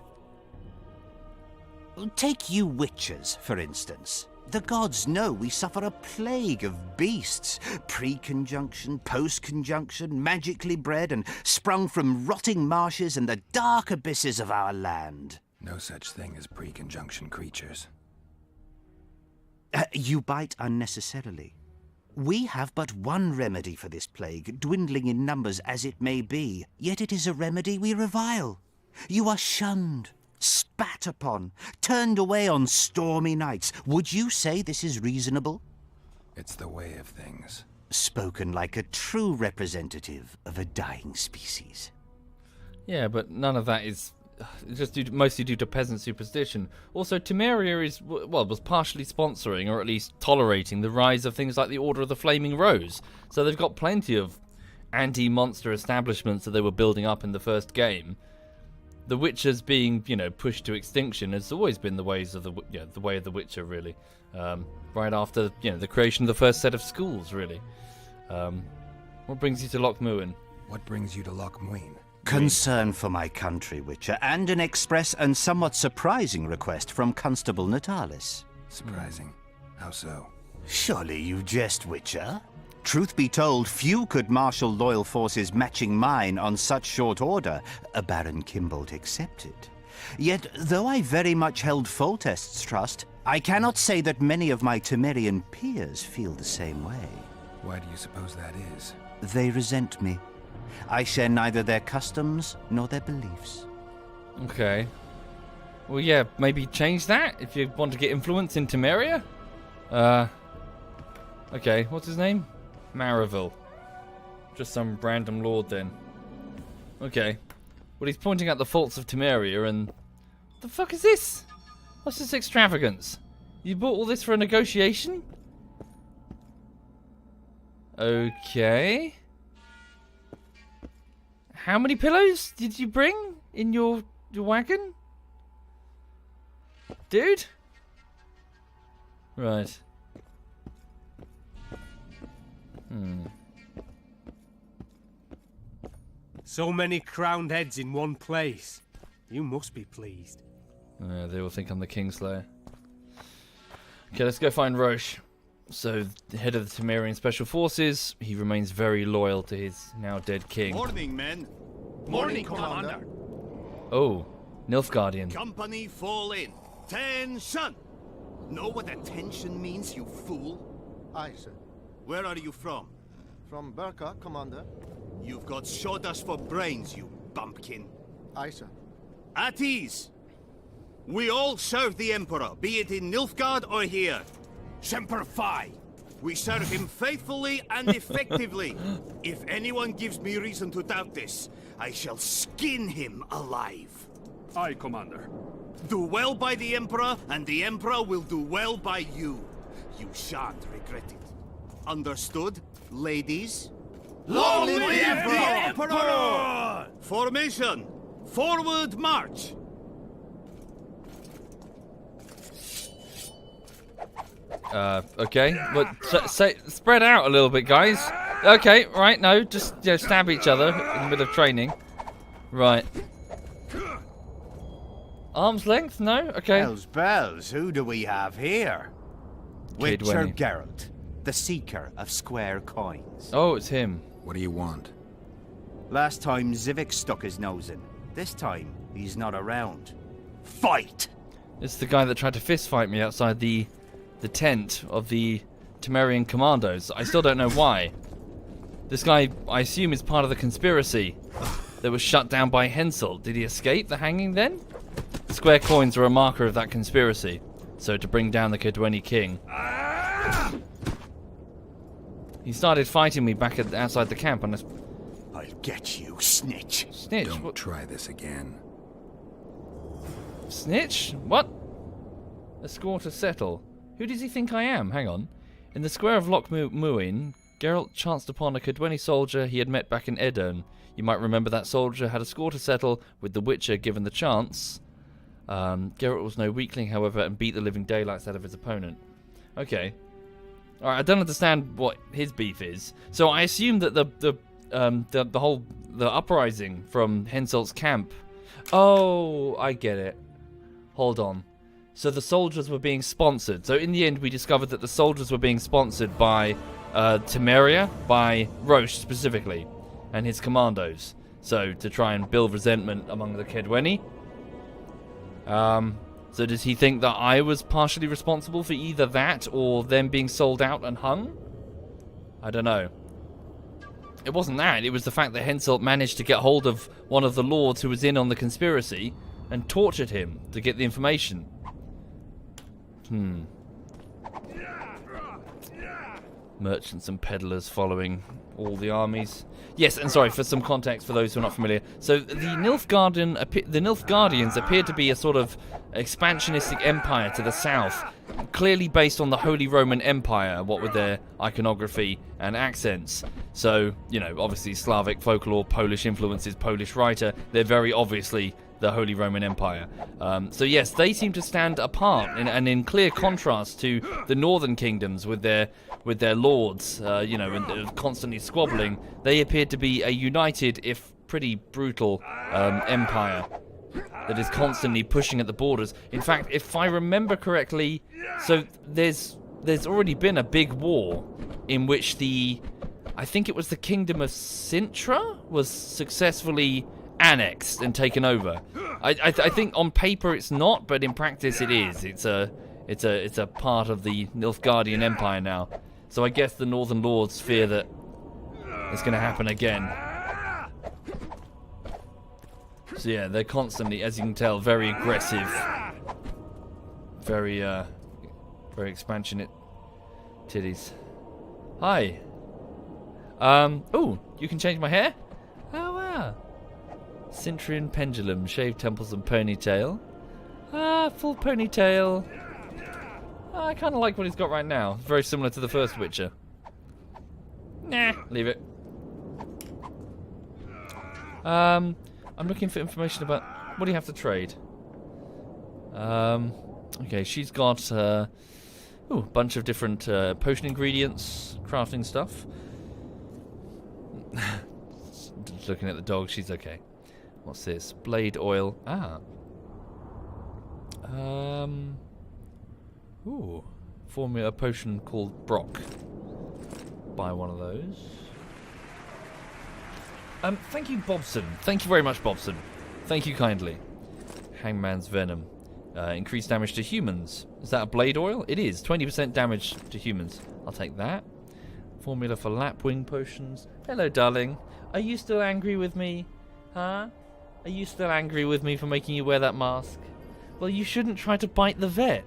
Take you witchers, for instance. The gods know we suffer a plague of beasts. Pre-conjunction, post-conjunction, magically bred and sprung from rotting marshes and the dark abysses of our land. No such thing as pre-conjunction creatures. You bite unnecessarily. We have but one remedy for this plague, dwindling in numbers as it may be. Yet it is a remedy we revile. You are shunned, spat upon, turned away on stormy nights. Would you say this is reasonable? It's the way of things. Spoken like a true representative of a dying species. Yeah, but none of that is just mostly due to peasant superstition. Also, Temeria is, well, was partially sponsoring, or at least tolerating, the rise of things like the Order of the Flaming Rose. So they've got plenty of anti-monster establishments that they were building up in the first game. The Witchers being, pushed to extinction has always been the ways of the way of the Witcher, really. Right after, the creation of the first set of schools, really. What brings you to Loch Muin? What brings you to Loch Muin? Concern for my country, Witcher, and an express and somewhat surprising request from Constable Natalis. Surprising? How so? Surely you jest, Witcher? Truth be told, few could marshal loyal forces matching mine on such short order, Baron Kimbold excepted. Yet, though I very much held Foltest's trust, I cannot say that many of my Temerian peers feel the same way. Why do you suppose that is? They resent me. I share neither their customs nor their beliefs. Okay. Well, yeah, maybe change that if you want to get influence in Temeria. Okay, what's his name? Maraville. Just some random lord then. Okay. Well, he's pointing out the faults of Temeria and... What the fuck is this? What's this extravagance? You bought all this for a negotiation? Okay. How many pillows did you bring in your wagon? Dude? Right. So many crowned heads in one place. You must be pleased. They will think I'm the Kingslayer. Okay, let's go find Roche. So, the head of the Temerian Special Forces, he remains very loyal to his now dead king. Morning, men. Morning, Commander. Oh, Nilfgaardian. Company fall in. Tension! Know what attention means, you fool? Aye, sir. Where are you from? From Berka, Commander. You've got sawdust for brains, you bumpkin. Aye, sir. At ease. We all serve the Emperor, be it in Nilfgaard or here. Semper Fi. We serve him faithfully and effectively. If anyone gives me reason to doubt this, I shall skin him alive. Aye, Commander. Do well by the Emperor, and the Emperor will do well by you. You shan't regret it. Understood, ladies? Long live the Emperor! Formation! Forward march! Okay. But spread out a little bit, guys. Okay, right, no, just stab each other in the middle of training. Right. Arm's length? No? Okay. Bells, who do we have here? Witcher Kidwenny. Geralt, the seeker of square coins. Oh, it's him. What do you want? Last time Zivik stuck his nose in. This time, he's not around. Fight! It's the guy that tried to fist fight me outside the tent of the Temerian commandos. I still don't know why. This guy, I assume, is part of the conspiracy that was shut down by Henselt. Did he escape the hanging then? The square coins are a marker of that conspiracy. So to bring down the Kidwenny king. He started fighting me back outside the camp, and I'll get you, snitch. Snitch? Don't try this again. Snitch? What? A score to settle. Who does he think I am? Hang on. In the square of Loch Muin, Geralt chanced upon a Cadweni soldier he had met back in Edern. You might remember that soldier had a score to settle with the Witcher given the chance. Geralt was no weakling, however, and beat the living daylights out of his opponent. Okay. Alright, I don't understand what his beef is. So I assume that the uprising from Henselt's camp. Oh, I get it. Hold on. So the soldiers were being sponsored. So in the end, we discovered that the soldiers were being sponsored by Temeria, by Roche specifically, and his commandos. So to try and build resentment among the Kedweni. So does he think that I was partially responsible for either that or them being sold out and hung? I don't know. It wasn't that. It was the fact that Henselt managed to get hold of one of the lords who was in on the conspiracy and tortured him to get the information. Merchants and peddlers following all the armies. Yes, and sorry, for some context for those who are not familiar. So the Nilfgaardians appear to be a sort of expansionistic empire to the south, clearly based on the Holy Roman Empire, what with their iconography and accents. So, you know, obviously Slavic folklore, Polish influences, Polish writer, they're very obviously the Holy Roman Empire. So yes, they seem to stand apart and in clear contrast to the northern kingdoms with their lords, you know, and constantly squabbling. They appear to be a united, if pretty brutal, empire that is constantly pushing at the borders. In fact, if I remember correctly, so there's already been a big war in which I think it was the kingdom of Sintra was successfully annexed and taken over. I think on paper it's not, but in practice it is. It's a part of the Nilfgaardian Empire now. So I guess the Northern Lords fear that it's going to happen again. So yeah, they're constantly, as you can tell, very aggressive, very expansionate titties. Hi. Oh, you can change my hair? Oh wow. Cintrian pendulum, shaved temples and ponytail. Full ponytail. I kind of like what he's got right now. Very similar to the first Witcher. Nah, leave it. I'm looking for information about... What do you have to trade? Okay, she's got a bunch of different potion ingredients, crafting stuff. Just looking at the dog, she's okay. What's this? Blade oil. Formula potion called Brock. Buy one of those. Thank you, Bobson. Thank you very much, Bobson. Thank you kindly. Hangman's Venom. Increased damage to humans. Is that a blade oil? It is. 20% damage to humans. I'll take that. Formula for lapwing potions. Hello, darling. Are you still angry with me? Huh? Are you still angry with me for making you wear that mask? Well, you shouldn't try to bite the vet.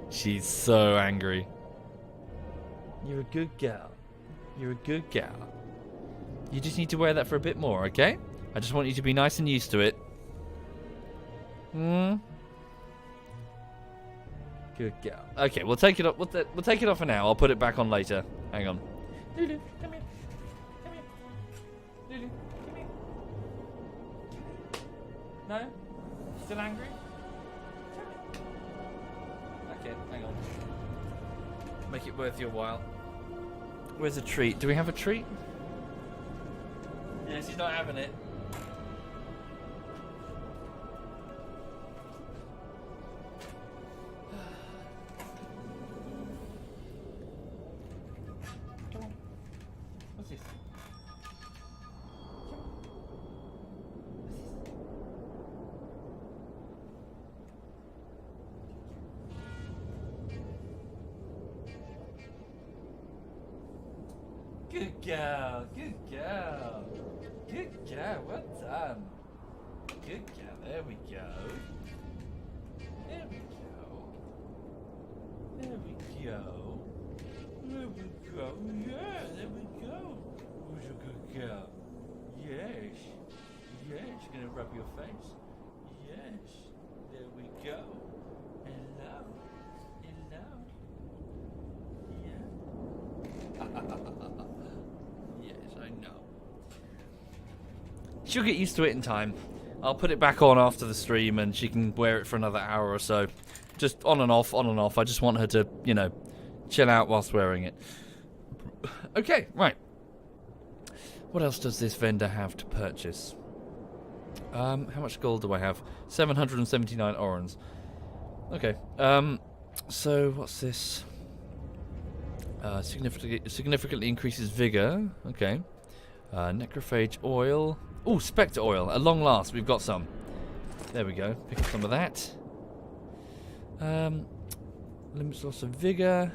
She's so angry. You're a good gal. You're a good gal. You just need to wear that for a bit more, okay? I just want you to be nice and used to it. Good gal. Okay, we'll take it off. We'll take it off for now. I'll put it back on later. Hang on. Lulu, come here. Come here. Lulu, come here. No? Still angry? Okay, hang on. Make it worth your while. Where's a treat? Do we have a treat? Yeah, she's not having it. What's this? Good girl, good girl. Good girl, well done. Good girl, there we go. There we go. There we go. There we go. Yeah, there we go. Who's a good girl? Yes. Yes, gonna rub your face. Yes. There we go. Hello. Hello. Yeah. Yes, I know. She'll get used to it in time. I'll put it back on after the stream and she can wear it for another hour or so. Just on and off, on and off. I just want her to, you know, chill out whilst wearing it. Okay, right. What else does this vendor have to purchase? How much gold do I have? 779 orans. Okay. So what's this? Significantly increases vigor. Okay. Necrophage oil. Oh, Spectre oil. At long last, we've got some. There we go. Pick up some of that. Limits loss of vigor.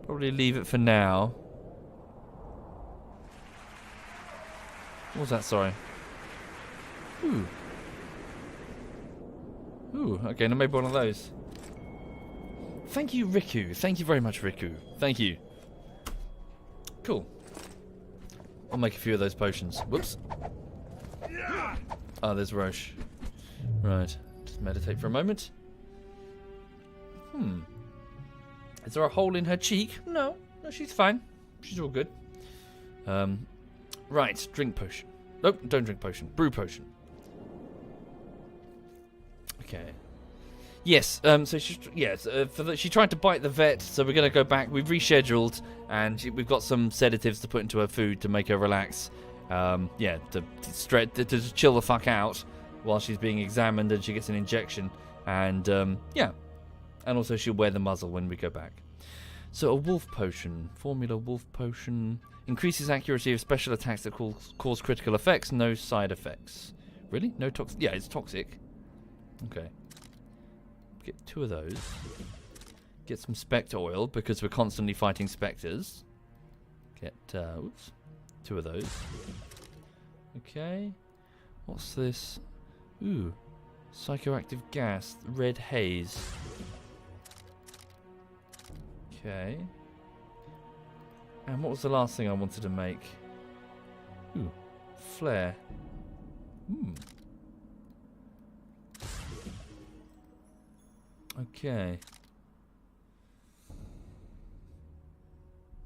Probably leave it for now. What was that? Sorry. Ooh. Ooh, okay, now maybe one of those. Thank you, Riku. Thank you very much, Riku. Thank you. Cool. I'll make a few of those potions. Whoops. Oh, there's Roche. Right. Just meditate for a moment. Is there a hole in her cheek? No. No, she's fine. She's all good. Right. Drink potion. Nope, don't drink potion. Brew potion. Okay. Yes, so she tried to bite the vet, so we're going to go back. We've rescheduled, and we've got some sedatives to put into her food to make her relax. To chill the fuck out while she's being examined and she gets an injection. And, and also she'll wear the muzzle when we go back. So a wolf potion. Formula wolf potion. Increases accuracy of special attacks that cause critical effects. No side effects. Really? No toxic? Yeah, it's toxic. Okay. Get 2 of those. Get some Spectre oil because we're constantly fighting Spectres. Get 2 of those. Okay. What's this? Ooh. Psychoactive gas. Red haze. Okay. And what was the last thing I wanted to make? Ooh. Flare. Okay.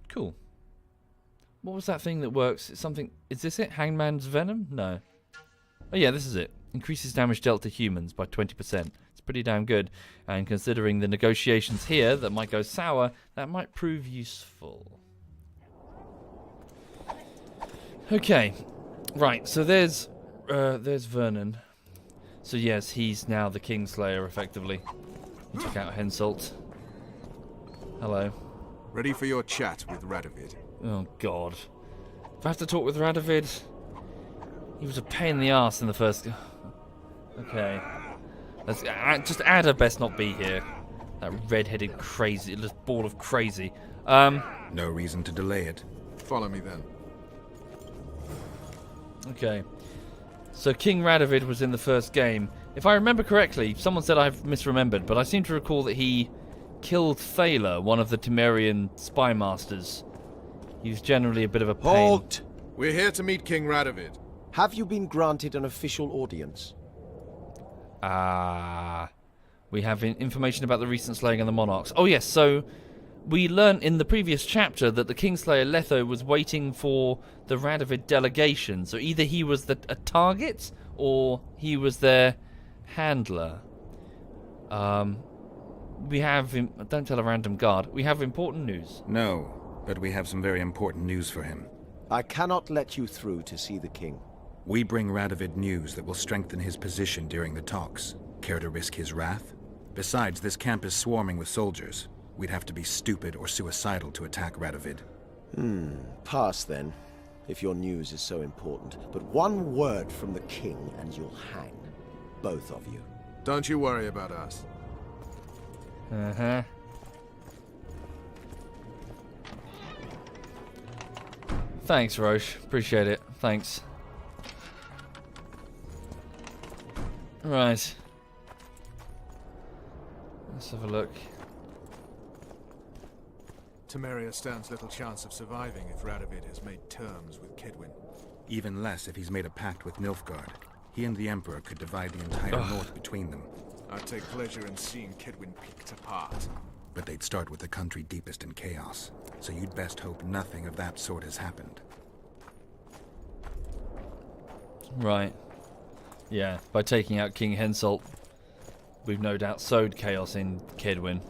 Cool. What was that thing that works? It's something... Is this it? Hangman's Venom? No. Oh yeah, this is it. Increases damage dealt to humans by 20%. It's pretty damn good. And considering the negotiations here that might go sour, that might prove useful. Okay. Right, so there's Vernon. So yes, he's now the Kingslayer, effectively. He took out Henselt. Hello. Ready for your chat with Radovid. Oh, God. If I have to talk with Radovid... He was a pain in the arse in the first... Okay. Let's just Ada best not be here. That red-headed crazy... ball of crazy. No reason to delay it. Follow me then. Okay. So King Radovid was in the first game. If I remember correctly, someone said I've misremembered, but I seem to recall that he killed Thaler, one of the Temerian spy masters. He was generally a bit of a pain. Halt! We're here to meet King Radovid. Have you been granted an official audience? We have information about the recent slaying of the monarchs. Oh yes, so we learned in the previous chapter that the Kingslayer Letho was waiting for the Radovid delegation. So either he was a target or he was their handler. We have... Don't tell a random guard. We have important news. No, but we have some very important news for him. I cannot let you through to see the king. We bring Radovid news that will strengthen his position during the talks. Care to risk his wrath? Besides, this camp is swarming with soldiers. We'd have to be stupid or suicidal to attack Radovid. Pass then, if your news is so important. But one word from the king and you'll hang. Both of you. Don't you worry about us. Uh-huh. Thanks, Roche. Appreciate it. Thanks. Right. Let's have a look. Temeria stands little chance of surviving if Radovid has made terms with Kedwin. Even less if he's made a pact with Nilfgaard. He and the Emperor could divide the entire north between them. I'd take pleasure in seeing Kedwin picked apart. But they'd start with the country deepest in chaos, so you'd best hope nothing of that sort has happened. Right. Yeah, by taking out King Henselt, we've no doubt sowed chaos in Kedwin.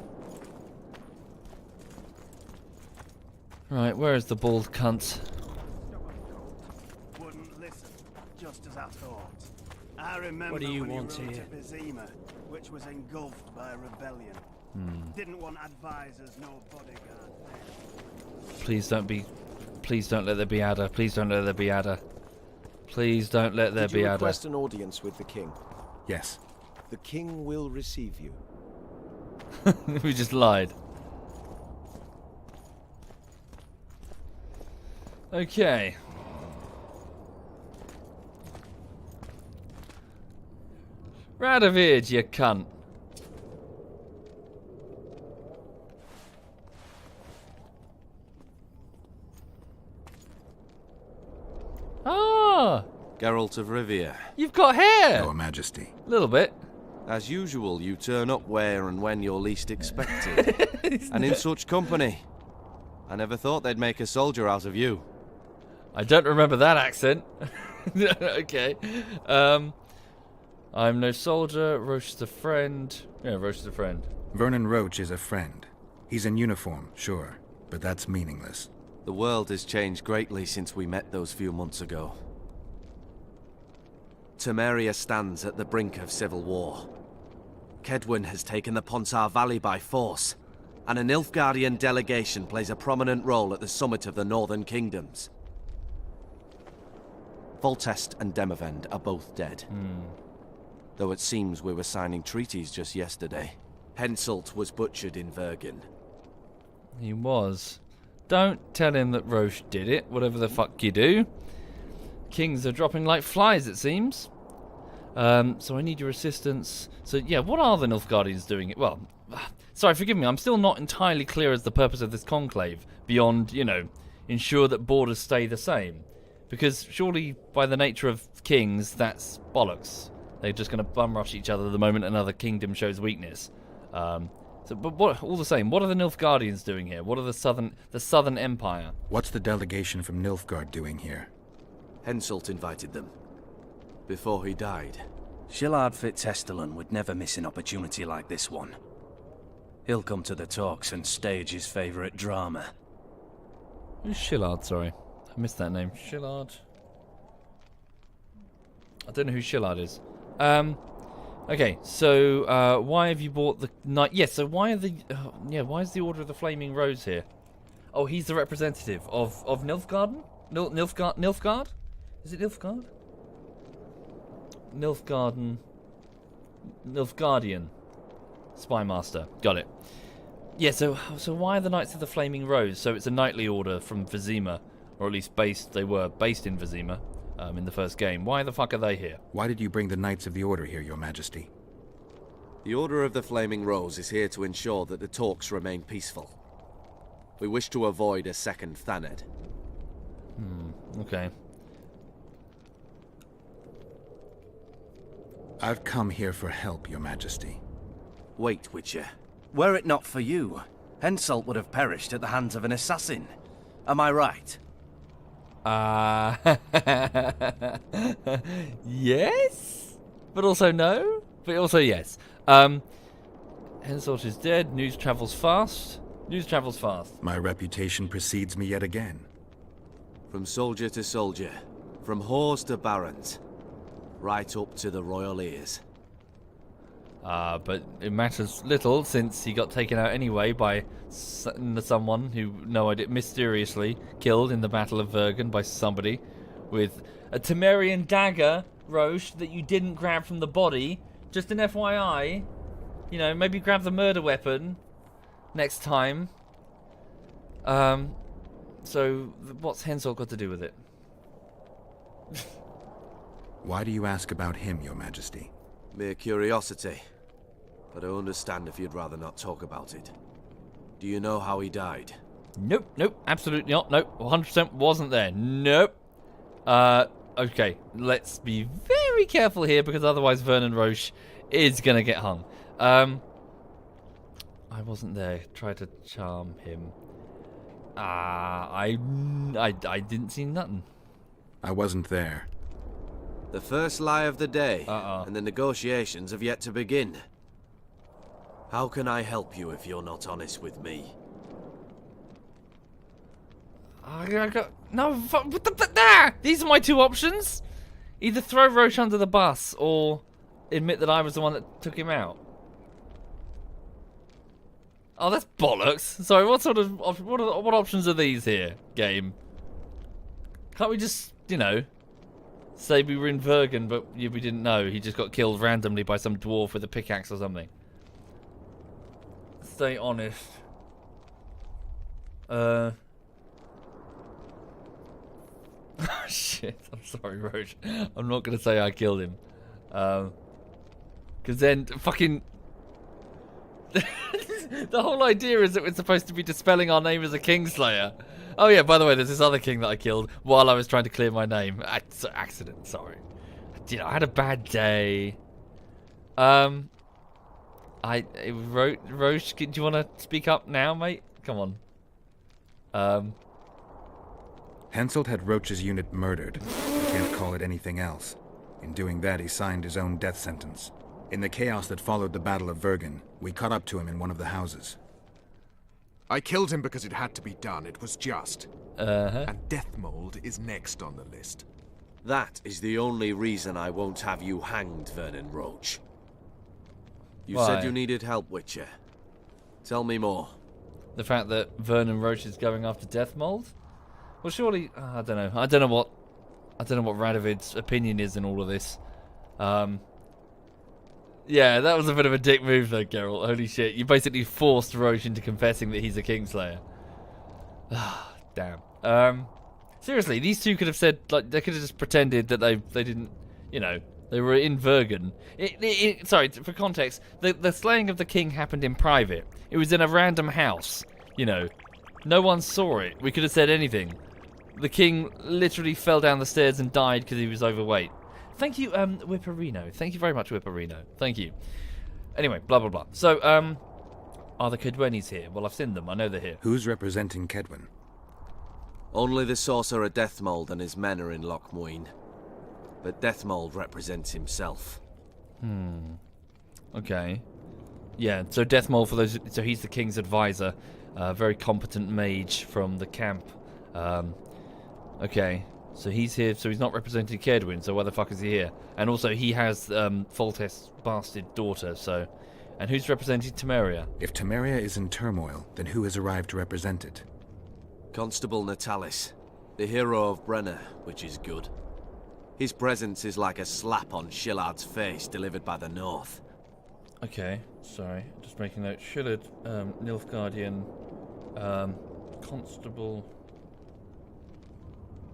Right, where is the bald cunt? Wouldn't listen, just as I thought. I remember what do you when want he rode here? to Vizima, which was engulfed by a rebellion. Didn't want advisors, no bodyguard. Please don't let there be Ada. Please don't let there be Ada. Please don't let there Did be you Ada. request an audience with the king? Yes. The king will receive you. We just lied. Okay. Radovid, you cunt. Ah, Geralt of Rivia. you've got hair. Your Majesty. A little bit. As usual, you turn up where and when you're least expected. And in such company. I never thought they'd make a soldier out of you. I don't remember that accent. Okay. I'm no soldier. Roche is a friend. Yeah, Roche is a friend. Vernon Roche is a friend. He's in uniform, sure, but that's meaningless. The world has changed greatly since we met those few months ago. Temeria stands at the brink of civil war. Kedwin has taken the Pontar Valley by force, and a Nilfgaardian delegation plays a prominent role at the summit of the Northern Kingdoms. Foltest and Demavend are both dead. Though it seems we were signing treaties just yesterday. Henselt was butchered in Vergen. He was. Don't tell him that Roche did it, whatever the fuck you do. Kings are dropping like flies, it seems. So I need your assistance. So, yeah, what are the Nilfgaardians doing? Well, sorry, forgive me, I'm still not entirely clear as the purpose of this conclave, beyond, you know, ensure that borders stay the same. Because surely, by the nature of kings, that's bollocks. They're just going to bum rush each other the moment another kingdom shows weakness. But what, all the same, what are the Nilfgaardians doing here? What are the Southern Empire? What's the delegation from Nilfgaard doing here? Henselt invited them. Before he died. Shillard Fitzhestelun would never miss an opportunity like this one. He'll come to the talks and stage his favourite drama. Who's Shillard, sorry? I missed that name. Shillard. I don't know who Shillard is. Okay, so why have you bought the knight? Yes, so why are the why is the Order of the Flaming Rose here? Oh, he's the representative of Nilfgaarden? Nilfgaard? Is it Nilfgaard? Nilfgaardian Spymaster. Got it. Yeah, so why are the Knights of the Flaming Rose? So it's a knightly order from Vizima, or at least they were based in Vizima in the first game. Why the fuck are they here? Why did you bring the Knights of the Order here, Your Majesty? The Order of the Flaming Rose is here to ensure that the talks remain peaceful. We wish to avoid a second Thaned. Okay. I've come here for help, Your Majesty. Wait, Witcher. Were it not for you, Henselt would have perished at the hands of an assassin. Am I right? Yes? But also no? But also yes. Henselt is dead. News travels fast. News travels fast. My reputation precedes me yet again. From soldier to soldier, from whores to barons, right up to the royal ears. But it matters little since he got taken out anyway by someone who, no idea, mysteriously killed in the Battle of Vergen by somebody with a Temerian dagger, Roche, that you didn't grab from the body. Just an FYI. You know, maybe grab the murder weapon next time. So what's Henselt got to do with it? Why do you ask about him, Your Majesty? Mere curiosity. But I understand if you'd rather not talk about it. Do you know how he died? Nope, nope, absolutely not. Nope, 100% wasn't there. Nope. Okay, let's be very careful here because otherwise Vernon Roche is gonna get hung. I wasn't there. Try to charm him. I didn't see nothing. I wasn't there. The first lie of the day, and the negotiations have yet to begin. How can I help you if you're not honest with me? These are my two options. Either throw Roche under the bus or admit that I was the one that took him out. Oh, that's bollocks. Sorry, what options are these here, game? Can't we just, you know, say we were in Vergen, but we didn't know. He just got killed randomly by some dwarf with a pickaxe or something. Stay honest. Shit, I'm sorry, Roche. I'm not going to say I killed him. Because then, fucking... The whole idea is that we're supposed to be dispelling our name as a Kingslayer. Oh yeah, by the way, there's this other king that I killed while I was trying to clear my name. Accident, sorry. You know, I had a bad day. Roche, do you want to speak up now, mate? Come on. Henselt had Roach's unit murdered. I can't call it anything else. In doing that, he signed his own death sentence. In the chaos that followed the Battle of Vergen, we caught up to him in one of the houses. I killed him because it had to be done. It was just. And Deathmold is next on the list. That is the only reason I won't have you hanged, Vernon Roche. You Why? said you needed help, Witcher. Tell me more. The fact that Vernon Roche is going after Deathmold? Well, surely... I don't know. I don't know what Radovid's opinion is in all of this. Yeah, that was a bit of a dick move though, Geralt. Holy shit. You basically forced Roche into confessing that he's a Kingslayer. Damn. Seriously, these two could have said, like, they could have just pretended that they didn't, you know, they were in Vergen. Sorry, for context, the slaying of the king happened in private. It was in a random house, you know. No one saw it. We could have said anything. The king literally fell down the stairs and died because he was overweight. Thank you, Whipperino. Thank you very much, Whipperino. Thank you. Anyway, blah, blah, blah. So, are the Kedwenis here? Well, I've seen them. I know they're here. Who's representing Kedwen? Only the sorcerer Deathmold and his men are in Lochmuin. But Deathmold represents himself. Okay. Yeah, so Deathmold, for those... So he's the king's advisor. Very competent mage from the camp. Okay. So he's here, so he's not representing Kedwen, so why the fuck is he here? And also, he has Foltest's bastard daughter, so... And who's representing Temeria? If Temeria is in turmoil, then who has arrived to represent it? Constable Natalis, the hero of Brenner, which is good. His presence is like a slap on Shillard's face delivered by the North. Okay, sorry, just making note. Shillard, Nilfgaardian, Constable...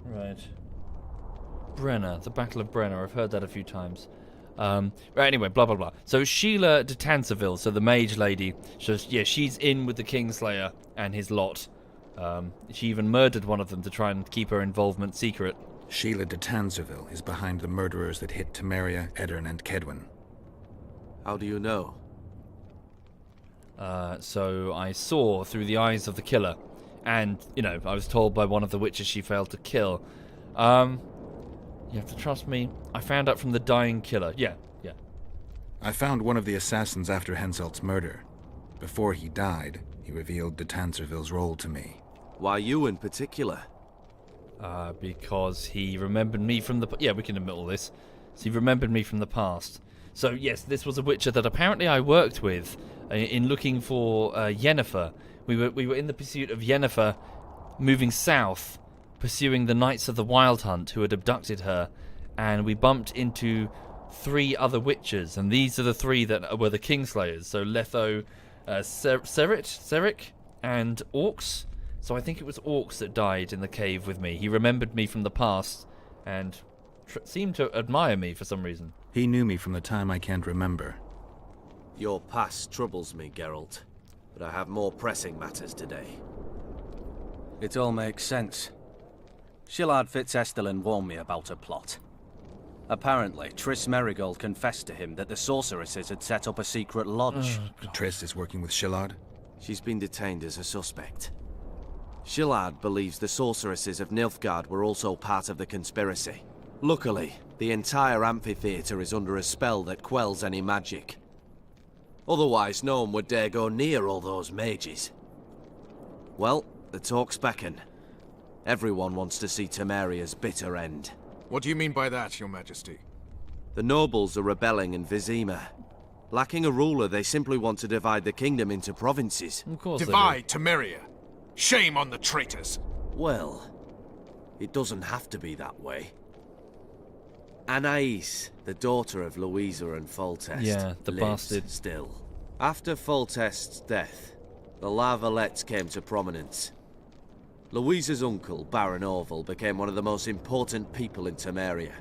Right. Brenner, the Battle of Brenner. I've heard that a few times. Right, anyway, blah, blah, blah. So Sheila de Tanserville, so the mage lady, she's in with the Kingslayer and his lot. She even murdered one of them to try and keep her involvement secret. Sheila de Tanserville is behind the murderers that hit Temeria, Eddern, and Kedwen. How do you know? So I saw through the eyes of the killer. And, you know, I was told by one of the witches she failed to kill. You have to trust me. I found out from the dying killer. Yeah. I found one of the assassins after Henselt's murder. Before he died, he revealed de Tanserville's role to me. Why you in particular? Because he remembered me from the... Yeah, we can admit all this. So he remembered me from the past. So, yes, this was a witcher that apparently I worked with in looking for Yennefer. We were in the pursuit of Yennefer, moving south, pursuing the Knights of the Wild Hunt who had abducted her, and we bumped into 3 other witchers, and these are the 3 that were the Kingslayers. So Letho, Ceric, and Orcs. So I think it was Orcs that died in the cave with me. He remembered me from the past, and seemed to admire me for some reason. He knew me from the time I can't remember. Your past troubles me, Geralt. But I have more pressing matters today. It all makes sense. Shillard Fitzestelin warned me about a plot. Apparently, Triss Merigold confessed to him that the sorceresses had set up a secret lodge. Triss is working with Shillard? She's been detained as a suspect. Shillard believes the sorceresses of Nilfgaard were also part of the conspiracy. Luckily, the entire amphitheatre is under a spell that quells any magic. Otherwise, no one would dare go near all those mages. Well, the talks beckon. Everyone wants to see Temeria's bitter end. What do you mean by that, Your Majesty? The nobles are rebelling in Vizima. Lacking a ruler, they simply want to divide the kingdom into provinces. Of course Divide Temeria! Shame on the traitors! Well, it doesn't have to be that way. Anais, the daughter of Louisa and Foltest, yeah, the lives bastard. still. After Foltest's death, the La Valettes came to prominence. Louisa's uncle, Baron Orville, became one of the most important people in Temeria.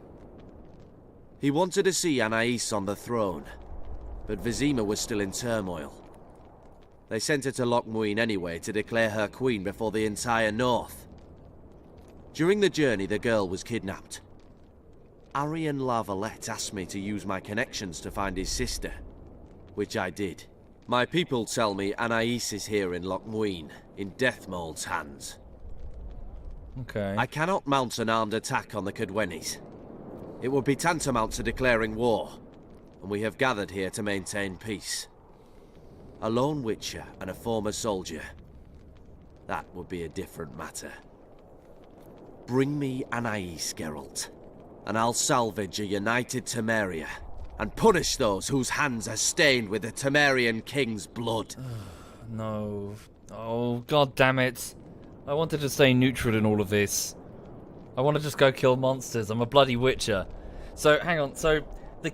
He wanted to see Anais on the throne, but Vizima was still in turmoil. They sent her to Lochmuin anyway to declare her queen before the entire north. During the journey, the girl was kidnapped. Arian La Valette asked me to use my connections to find his sister, which I did. My people tell me Anais is here in Lochmuin, in Deathmold's hands. Okay. I cannot mount an armed attack on the Cadwennis. It would be tantamount to declaring war, and we have gathered here to maintain peace. A lone witcher and a former soldier. That would be a different matter. Bring me Anais, Geralt, and I'll salvage a united Temeria, and punish those whose hands are stained with the Temerian king's blood. No. Oh, god damn it. I wanted to stay neutral in all of this. I want to just go kill monsters. I'm a bloody witcher. So, hang on. So,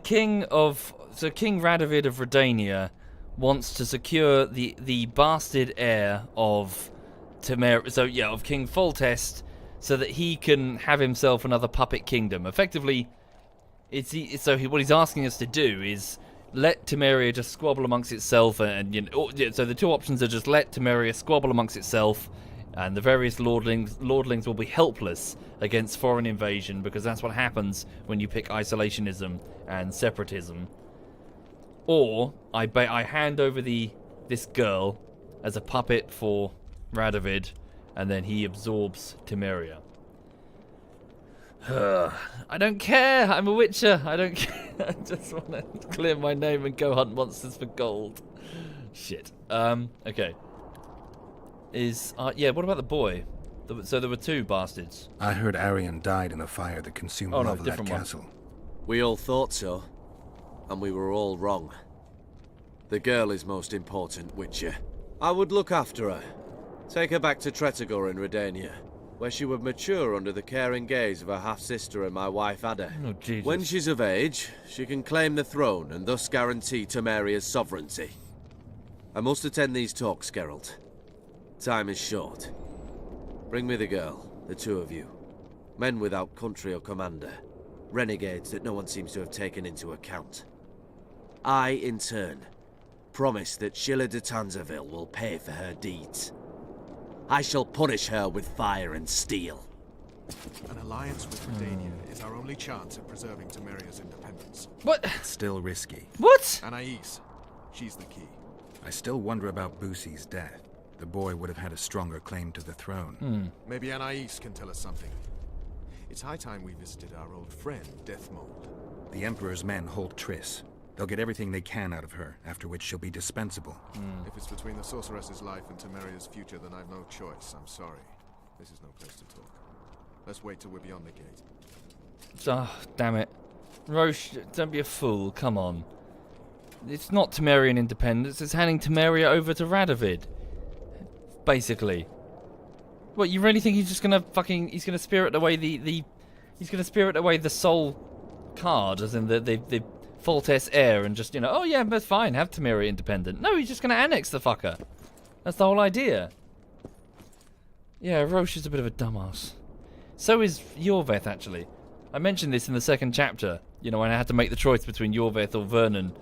King Radovid of Redania wants to secure the bastard heir of Temeria, so yeah, of King Foltest, so that he can have himself another puppet kingdom. Effectively, what he's asking us to do is let Temeria just squabble amongst itself, and you know, so the two options are just let Temeria squabble amongst itself, and the various lordlings will be helpless against foreign invasion, because that's what happens when you pick isolationism and separatism. Or I hand over this girl as a puppet for Radovid, and then he absorbs Temeria. I don't care. I'm a witcher. I don't care. I just want to clear my name and go hunt monsters for gold. Shit. Okay. Yeah, what about the boy? So there were two bastards. I heard Arian died in a fire that consumed Lovelet Castle. We all thought so, and we were all wrong. The girl is most important, Witcher. I would look after her. Take her back to Tretogor in Redania, where she would mature under the caring gaze of her half-sister and my wife Ada. Oh, Jesus. When she's of age, she can claim the throne and thus guarantee Temeria's sovereignty. I must attend these talks, Geralt. Time is short. Bring me the girl, the two of you. Men without country or commander. Renegades that no one seems to have taken into account. I, in turn, promise that Sheila de Tanzaville will pay for her deeds. I shall punish her with fire and steel. An alliance with Redania is our only chance of preserving Temeria's independence. What? Still risky. What? Anais. She's the key. I still wonder about Boosie's death. The boy would have had a stronger claim to the throne. Maybe Anais can tell us something. It's high time we visited our old friend, Deathmold. The Emperor's men hold Triss. They'll get everything they can out of her, after which she'll be dispensable. If it's between the sorceress's life and Temeria's future, then I've no choice. I'm sorry. This is no place to talk. Let's wait till we're beyond the gate. Oh, damn it. Roche, don't be a fool. Come on. It's not Temerian independence. It's handing Temeria over to Radovid. Basically. What, you really think he's just gonna he's gonna spirit away he's gonna spirit away the soul card, as in the Foltest heir, and just, you know, oh yeah, that's fine, have Temeria independent. No, he's just gonna annex the fucker. That's the whole idea. Yeah, Roche is a bit of a dumbass. So is Yorveth, actually. I mentioned this in the second chapter, you know, when I had to make the choice between Yorveth or Vernon.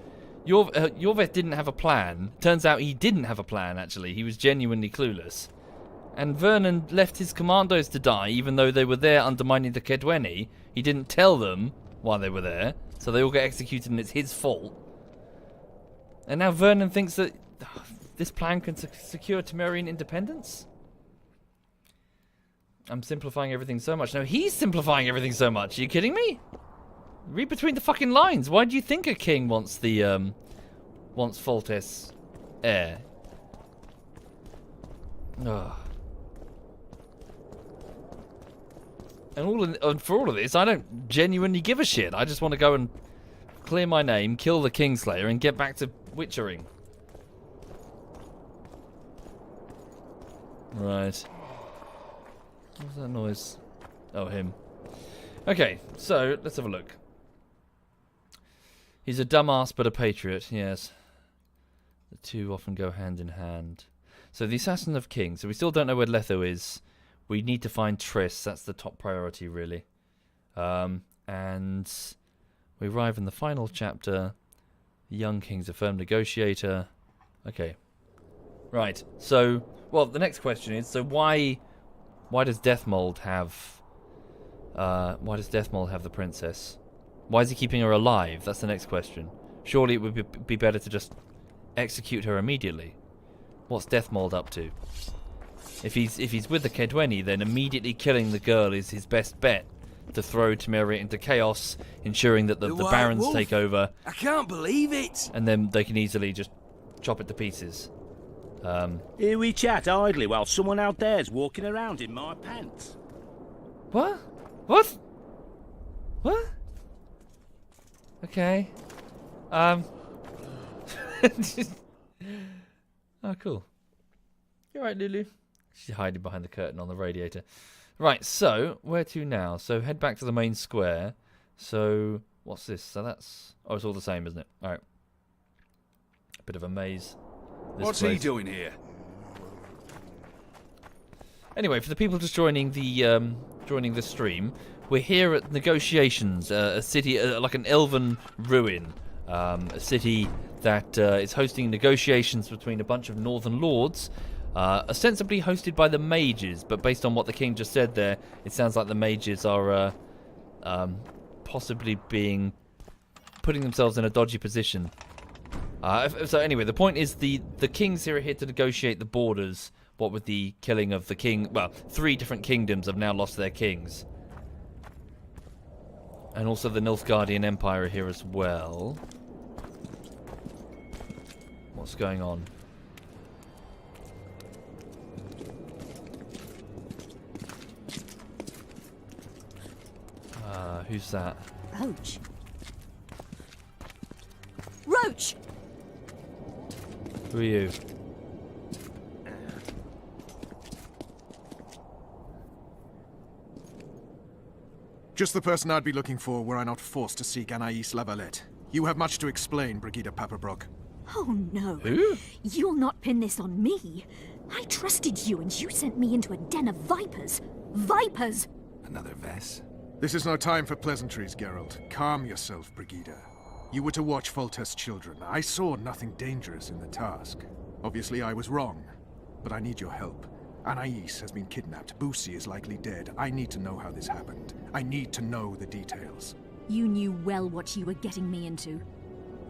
Yorveth didn't have a plan. Turns out he didn't have a plan, actually. He was genuinely clueless. And Vernon left his commandos to die, even though they were there undermining the Kedweni. He didn't tell them while they were there, so they all get executed and it's his fault. And now Vernon thinks that this plan can secure Temerian independence? I'm simplifying everything so much. No, he's simplifying everything so much. Are you kidding me? Read between the fucking lines. Why do you think a king wants the, wants Foltest heir? Ugh. And for all of this, I don't genuinely give a shit. I just want to go and clear my name, kill the Kingslayer, and get back to witchering. Right. What's that noise? Oh, him. Okay, so let's have a look. He's a dumbass but a patriot, yes. The two often go hand in hand. So the Assassin of Kings. So we still don't know where Letho is. We need to find Triss. That's the top priority, really. And we arrive in the final chapter. The young king's a firm negotiator. Okay. Right. So, well, the next question is, so why does Deathmold have the princess? Why is he keeping her alive? That's the next question. Surely it would be better to just execute her immediately. What's Deathmold up to? If he's with the Kedweni, then immediately killing the girl is his best bet to throw Temeria into chaos, ensuring that the barons Wolf. take over. I can't believe it. And then they can easily just chop it to pieces. Here we chat idly while someone out there's walking around in my pants. What? What? What? Okay. Oh, cool. You alright, Lulu? She's hiding behind the curtain on the radiator. Right, so, where to now? So, head back to the main square. So, what's this? So that's... Oh, it's all the same, isn't it? Alright. A bit of a maze. What's he doing here? Anyway, for the people just joining the stream, we're here at negotiations, a city, like an elven ruin, a city that is hosting negotiations between a bunch of northern lords, ostensibly hosted by the mages, but based on what the king just said there, it sounds like the mages are possibly putting themselves in a dodgy position. So anyway, the point is the kings here are here to negotiate the borders. What with the killing of the king, well, 3 different kingdoms have now lost their kings. And also the Nilfgaardian Empire are here as well. What's going on? Who's that? Roach. Roach! Who are you? Just the person I'd be looking for were I not forced to seek Anais Lavalette. You have much to explain, Brigida Paperbrook. Oh no. Who? You'll not pin this on me. I trusted you and you sent me into a den of vipers. Vipers! Another Vess? This is no time for pleasantries, Geralt. Calm yourself, Brigida. You were to watch Foltest's children. I saw nothing dangerous in the task. Obviously, I was wrong. But I need your help. Anais has been kidnapped. Boosie is likely dead. I need to know how this happened. I need to know the details. You knew well what you were getting me into.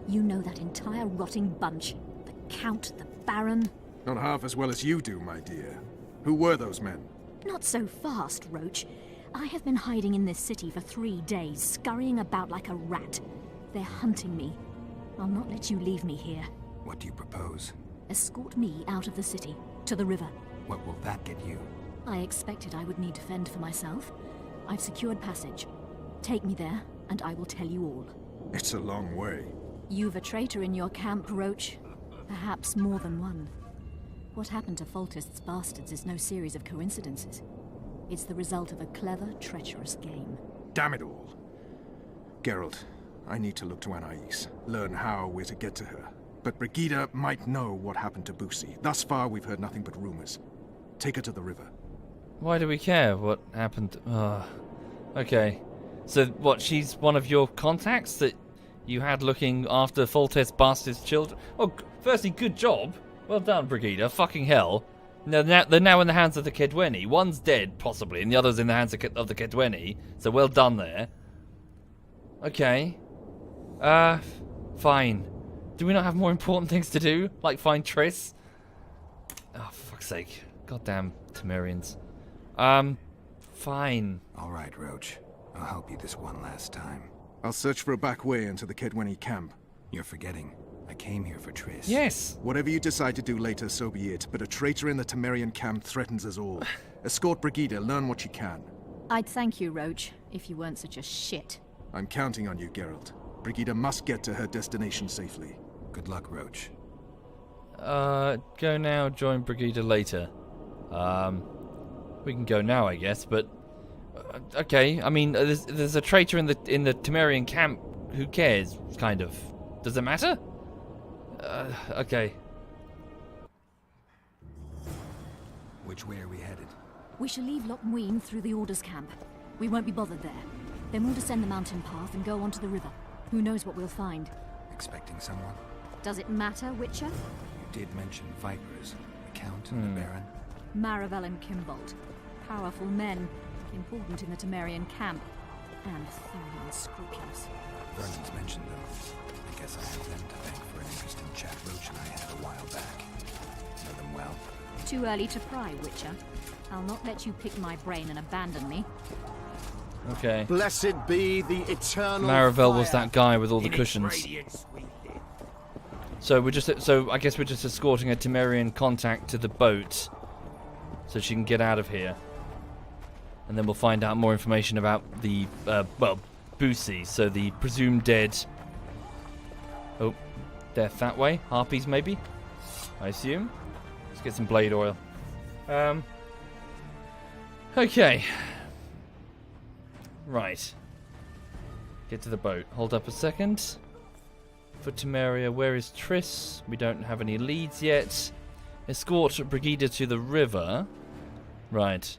You know that entire rotting bunch. The Count, the Baron. Not half as well as you do, my dear. Who were those men? Not so fast, Roach. I have been hiding in this city for 3 days, scurrying about like a rat. They're hunting me. I'll not let you leave me here. What do you propose? Escort me out of the city, to the river. What will that get you? I expected I would need to fend for myself. I've secured passage. Take me there, and I will tell you all. It's a long way. You've a traitor in your camp, Roach. Perhaps more than one. What happened to Foltest's bastards is no series of coincidences. It's the result of a clever, treacherous game. Damn it all. Geralt, I need to look to Anais, learn how we're to get to her. But Brigida might know what happened to Boosie. Thus far, we've heard nothing but rumors. Take her to the river. Why do we care what happened? Okay. So, what, she's one of your contacts that you had looking after Foltest Bastard's children? Oh, firstly, good job. Well done, Brigida. Fucking hell. No, they're now in the hands of the Kedweni. One's dead, possibly, and the other's in the hands of the Kedweni. So well done there. Okay. Fine. Do we not have more important things to do? Like find Triss? Oh, for fuck's sake. Goddamn Temerians. Fine. All right, Roach. I'll help you this one last time. I'll search for a back way into the Kedweni camp. You're forgetting. I came here for Triss. Yes. Whatever you decide to do later, so be it. But a traitor in the Temerian camp threatens us all. Escort Brigida, learn what you can. I'd thank you, Roach, if you weren't such a shit. I'm counting on you, Geralt. Brigida must get to her destination safely. Good luck, Roach. Go now, join Brigida later. We can go now, I guess, but... okay, I mean, there's a traitor in the Temerian camp. Who cares, kind of? Does it matter? Okay. Which way are we headed? We shall leave Loch Muin through the Order's camp. We won't be bothered there. Then we'll descend the mountain path and go onto the river. Who knows what we'll find? Expecting someone? Does it matter, Witcher? You did mention Vipers. The Count and the Baron. Maravel and Kimbolt. Powerful men. Important in the Temerian camp. And thoroughly unscrupulous. Vernon's mentioned them. I guess I have them to thank for an interesting chat Roach and I had a while back. Know them well? Too early to pry, Witcher. I'll not let you pick my brain and abandon me. Okay. Blessed be the eternal Maravel fire. was that guy with all the cushions. So I guess we're just escorting a Temerian contact to the boat so she can get out of here. And then we'll find out more information about the Boosie, so the presumed dead. Oh, death that way. Harpies maybe, I assume. Let's get some blade oil. Okay. Right. Get to the boat. Hold up a second. For Temeria, where is Triss? We don't have any leads yet. Escort Brigida to the river. Right.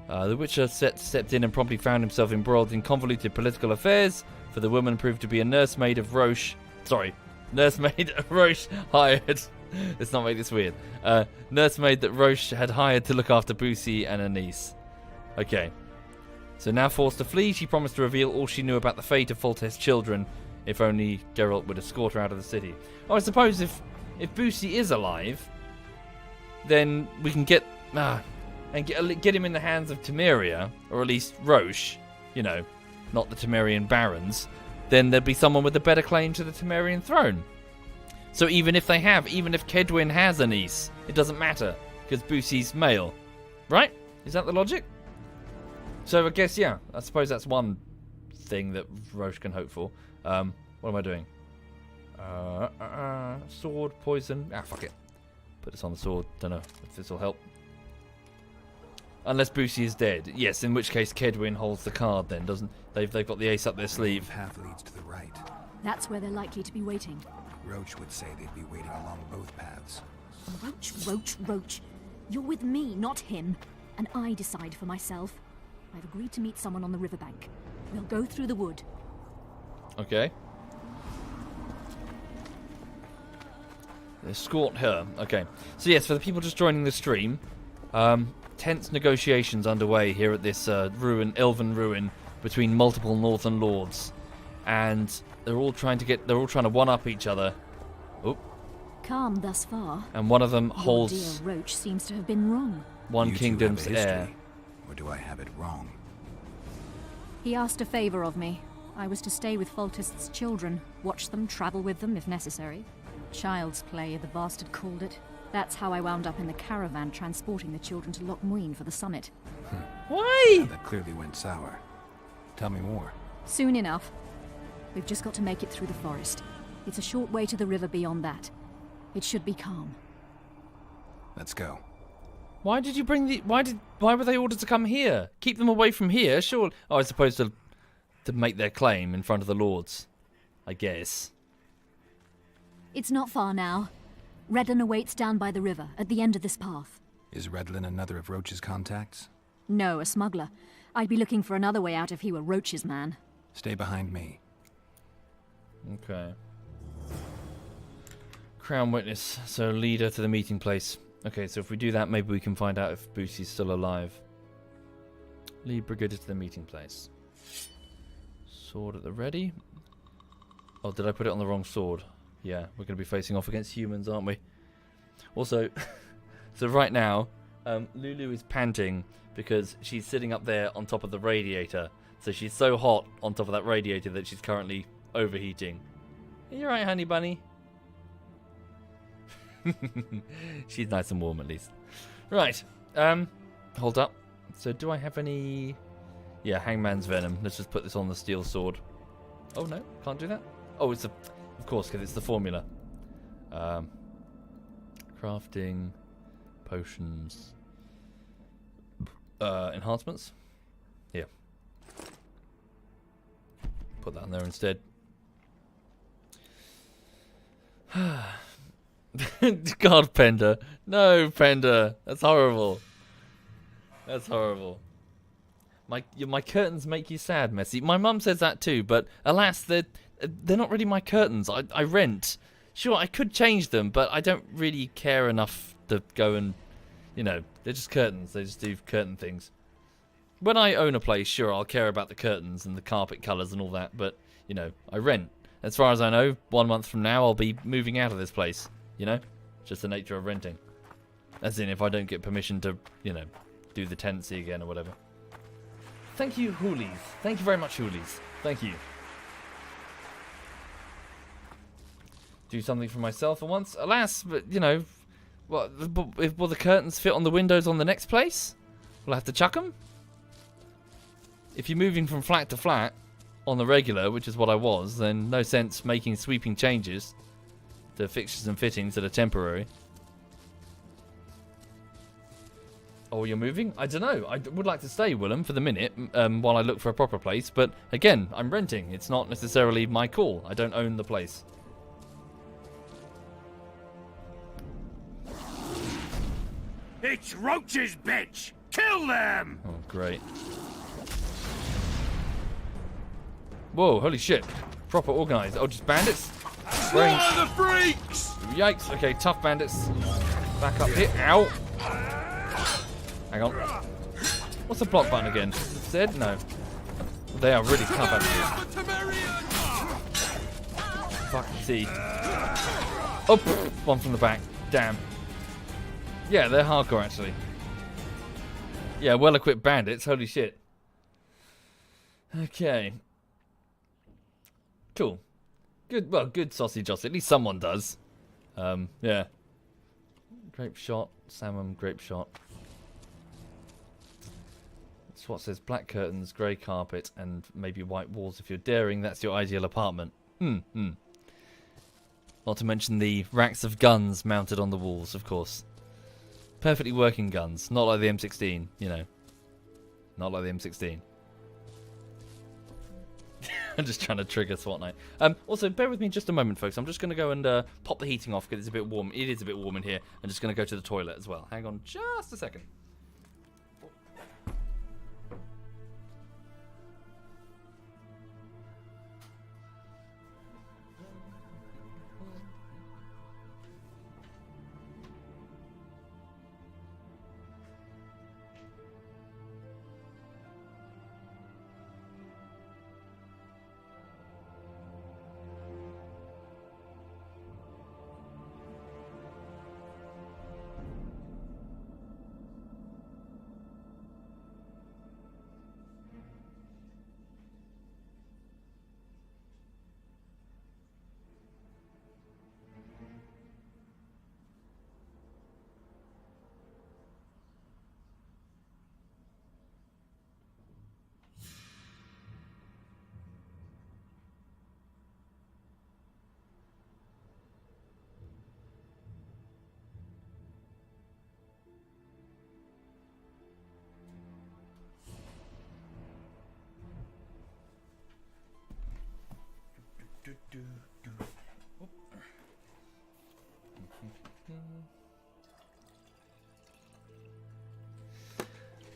The Witcher stepped in and promptly found himself embroiled in convoluted political affairs, for the woman proved to be a nursemaid of Roche. Sorry. Nursemaid Roche hired. Let's not make this weird. Nursemaid that Roche had hired to look after Boosie and her niece. Okay. So now forced to flee, she promised to reveal all she knew about the fate of Foltest's children, if only Geralt would escort her out of the city. Oh, I suppose if Boosie is alive, then we can get him in the hands of Temeria, or at least Roche, you know, not the Temerian barons. Then there'd be someone with a better claim to the Temerian throne. So even if Kedwin has a niece, it doesn't matter, because Boosie's male. Right? Is that the logic? So I guess, yeah, I suppose that's one thing that Roche can hope for. What am I doing? Sword, poison. Fuck it. Put this on the sword. Don't know if this will help. Unless Boosie is dead. Yes, in which case Kedwin holds the card then, doesn't... They've got the ace up their sleeve. The path leads to the right. That's where they're likely to be waiting. Roach would say they'd be waiting along both paths. Roach. You're with me, not him. And I decide for myself. I've agreed to meet someone on the riverbank. We'll go through the wood. Okay. Escort her. Okay. So yes, for the people just joining the stream, tense negotiations underway here at this elven ruin between multiple northern lords, and they're all trying to one-up each other. Oh. Calm thus far. And one of them Your holds dear Roach seems to have been wrong. One kingdom's You two have a heir. history, or do I have it wrong? He asked a favor of me. I was to stay with Foltest's children, watch them, travel with them if necessary. Child's play, the bastard called it. That's how I wound up in the caravan transporting the children to Loch Muin for the summit. Why? That clearly went sour. Tell me more. Soon enough. We've just got to make it through the forest. It's a short way to the river beyond that. It should be calm. Let's go. Why did you bring the... Why were they ordered to come here? Keep them away from here, sure. Oh, I suppose to make their claim in front of the lords. I guess. It's not far now. Redlin awaits down by the river, at the end of this path. Is Redlin another of Roach's contacts? No, a smuggler. I'd be looking for another way out if he were Roach's man. Stay behind me. Okay. Crown witness, so lead her to the meeting place. Okay, so if we do that, maybe we can find out if Boosie's still alive. Lead Brigadier to the meeting place. Sword at the ready. Oh, did I put it on the wrong sword? Yeah, we're going to be facing off against humans, aren't we? Also, so right now, Lulu is panting because she's sitting up there on top of the radiator. So she's so hot on top of that radiator that she's currently overheating. Are you right, honey bunny? She's nice and warm at least. Right. Hold up. So do I have any... Yeah, Hangman's Venom. Let's just put this on the steel sword. Oh, no. Can't do that? Oh, it's a... Of course, because it's the formula. Crafting. Potions. Enhancements. Here. Put that on there instead. God, Pender. No, Pender. That's horrible. That's horrible. My curtains make you sad, Messi. My mum says that too, but alas, they're not really my curtains. I rent. Sure, I could change them, but I don't really care enough to go and, you know, they're just curtains. They just do curtain things. When I own a place, sure, I'll care about the curtains and the carpet colours and all that, but, you know, I rent. As far as I know, 1 month from now, I'll be moving out of this place, you know? Just the nature of renting. As in, if I don't get permission to, you know, do the tenancy again or whatever. Thank you, Hoolies. Thank you very much, Hoolies. Thank you. Do something for myself for once. Alas, but, you know, what, will the curtains fit on the windows on the next place? Will I have to chuck them? If you're moving from flat to flat on the regular, which is what I was, then no sense making sweeping changes to fixtures and fittings that are temporary. Oh, you're moving? I don't know. I would like to stay, Willem, for the minute, while I look for a proper place. But again, I'm renting. It's not necessarily my call. I don't own the place. It's roaches, bitch! Kill them! Oh, great. Whoa, holy shit. Proper organised. Oh, just bandits? Range. the freaks! Yikes. Okay, tough bandits. Back up here. Ow. Hang on. What's the block button again? Z? No. They are really tough enemies. Fucking T. Oh, one from the back. Damn. Yeah, they're hardcore actually. Yeah, well-equipped bandits. Holy shit. Okay. Cool. Good. Well, good sausage. At least someone does. Yeah. Grape shot. Salmon. Grape shot. Swat says black curtains, grey carpet, and maybe white walls. If you're daring, that's your ideal apartment. Not to mention the racks of guns mounted on the walls, of course. Perfectly working guns, not like the M16, you know. Not like the M16. I'm just trying to trigger SWAT night. Also, bear with me just a moment, folks. I'm just going to go and pop the heating off because it's a bit warm. It is a bit warm in here. I'm just going to go to the toilet as well. Hang on just a second.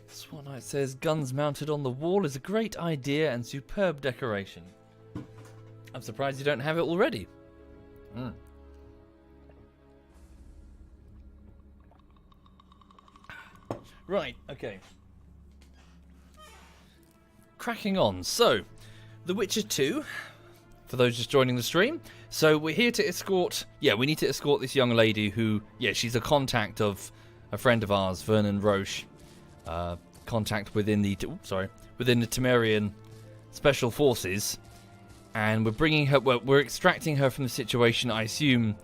SWAT Knight says guns mounted on the wall is a great idea and superb decoration. I'm surprised you don't have it already. Right, okay. Cracking on. So, The Witcher 2, for those just joining the stream. So we're here to escort... Yeah, we need to escort this young lady who... Yeah, she's a contact of a friend of ours, Vernon Roche. Contact within the... within the Temerian Special Forces. And we're bringing her... Well, we're extracting her from the situation, I assume,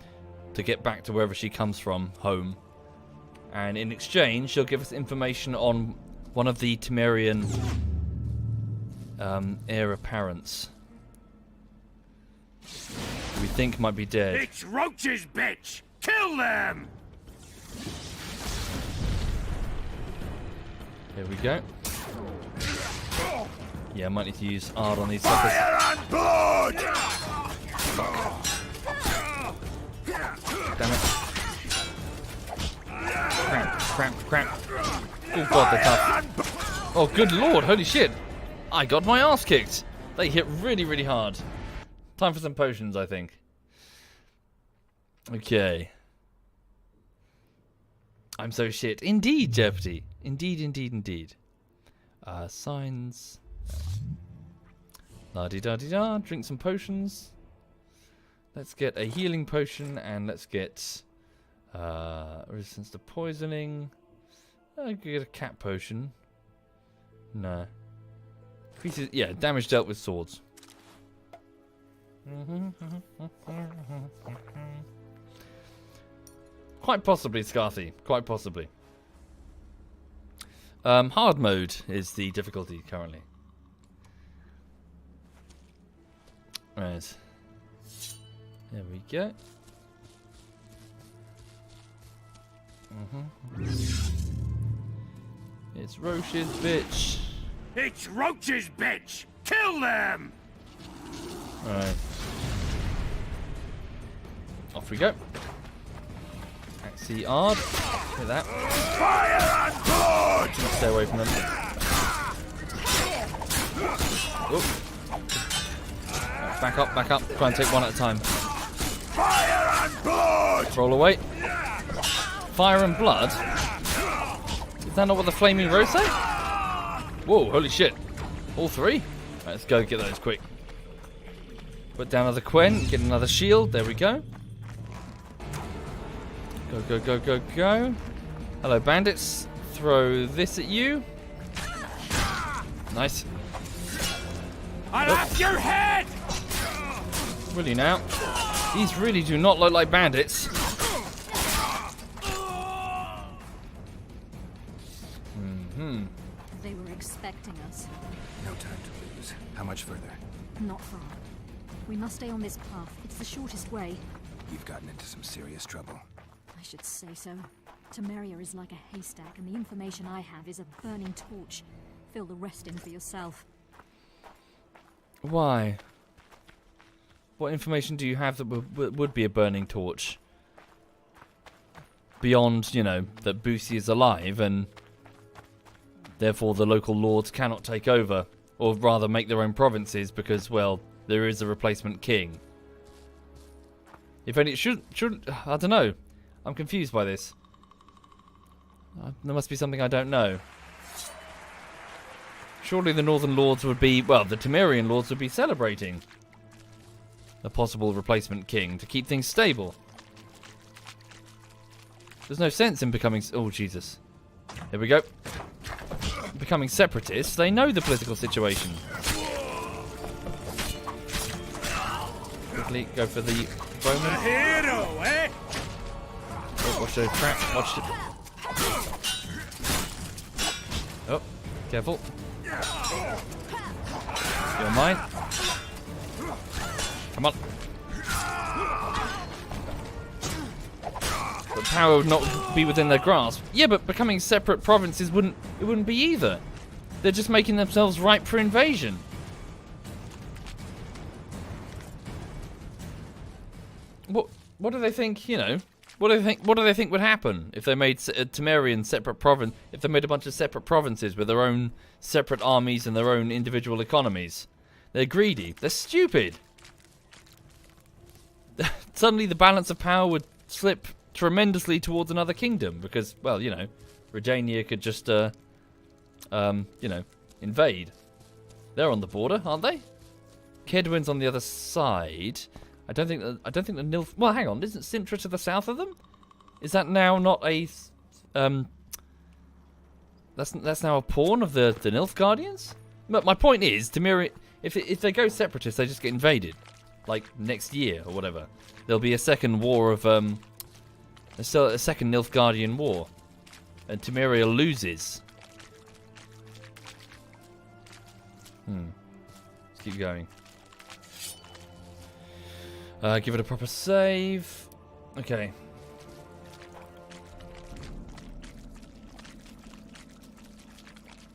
to get back to wherever she comes from, home. And in exchange, she'll give us information on one of the Temerian heir apparents. We think might be dead. It's roaches, bitch! Kill them! Here we go. Yeah, I might need to use Ard on these suckers. Fire and blood! Damn it. Crap. Oh god, they're tough. Oh good lord, holy shit. I got my ass kicked. They hit really, really hard. Time for some potions, I think. Okay. I'm so shit. Indeed, Jeopardy. Indeed. Signs. La-di-da-di-da. Drink some potions. Let's get a healing potion and let's get resistance to poisoning. I could get a cat potion. No. Increases, yeah, damage dealt with swords. Quite possibly, Scarthy. Quite possibly. Hard mode is the difficulty currently. Right. There we go. It's Roche's bitch. It's roaches, bitch! Kill them! Alright. Off we go. Axie Ard. Hit that. Fire and blood! Stay away from them. Oop. Back up. Try and take one at a time. Fire and blood! Roll away. Fire and blood? Is that not what the Flaming Rose say? Whoa, holy shit. All three? Right, let's go get those quick. Put down another Quen, get another shield. There we go. Go. Hello, bandits. Throw this at you. Nice. I'll have your head! Really now? These really do not look like bandits. They were expecting us. No time to lose. How much further? Not far. We must stay on this path. It's the shortest way. You've gotten into some serious trouble. I should say so. Temeria is like a haystack, and the information I have is a burning torch. Fill the rest in for yourself. Why? What information do you have that would be a burning torch? Beyond, you know, that Boosie is alive and therefore the local lords cannot take over, or rather make their own provinces because, well, there is a replacement king. If only it should I don't know. I'm confused by this. There must be something I don't know. Surely the Northern Lords would be, well, the Temerian Lords would be celebrating a possible replacement king to keep things stable. There's no sense in becoming... Oh, Jesus. Here we go. Becoming separatists. They know the political situation. Quickly go for the Bowman. Hero, eh? Oh, watch those traps. Watch it. Oh, careful. You're mine. Come on. But power would not be within their grasp. Yeah, but becoming separate provinces wouldn't be either. They're just making themselves ripe for invasion. What do they think, you know? What do they think would happen if they made a Temerian separate province? If they made a bunch of separate provinces with their own separate armies and their own individual economies? They're greedy. They're stupid. Suddenly the balance of power would slip tremendously towards another kingdom because, well, you know, Redania could just, you know, invade. They're on the border, aren't they? Kedwin's on the other side. I don't think the Nilf... Well, hang on. Isn't Sintra to the south of them? Is that now not a... That's now a pawn of the Nilfgaardians? But my point is, Temeria... If they go separatist, they just get invaded. Like, next year or whatever. There'll be a second war of... a second Nilfgaardian war. And Temeria loses. Let's keep going. Give it a proper save. Okay.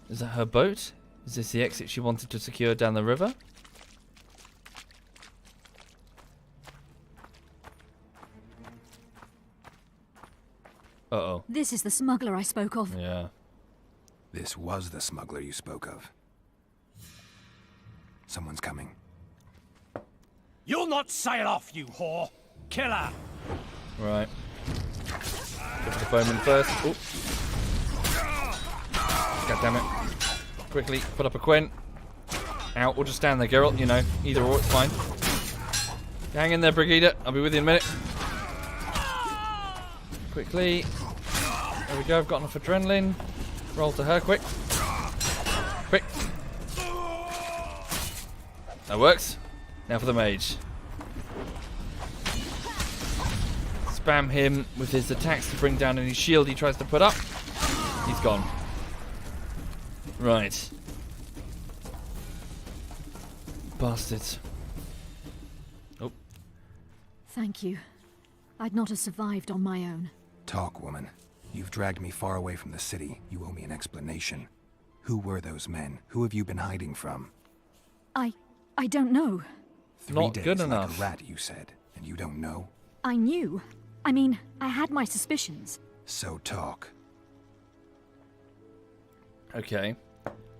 Is that her boat? Is this the exit she wanted to secure down the river? Uh-oh. This is the smuggler I spoke of. Yeah. This was the smuggler you spoke of. Someone's coming. You'll not sail off, you whore! Kill her! Right. Go for the bowman first. Oop. God damn it. Quickly, put up a Quen. Out, or just stand there, Geralt. You know, either or, it's fine. Hang in there, Brigida. I'll be with you in a minute. Quickly. There we go, I've got enough adrenaline. Roll to her, quick. Quick. That works. Now for the mage. Spam him with his attacks to bring down any shield he tries to put up. He's gone. Right. Bastards. Oh. Thank you. I'd not have survived on my own. Talk, woman. You've dragged me far away from the city. You owe me an explanation. Who were those men? Who have you been hiding from? I don't know. 3 Not days good like enough. a rat, you said, and you don't know? I knew. I mean, I had my suspicions. So talk. Okay.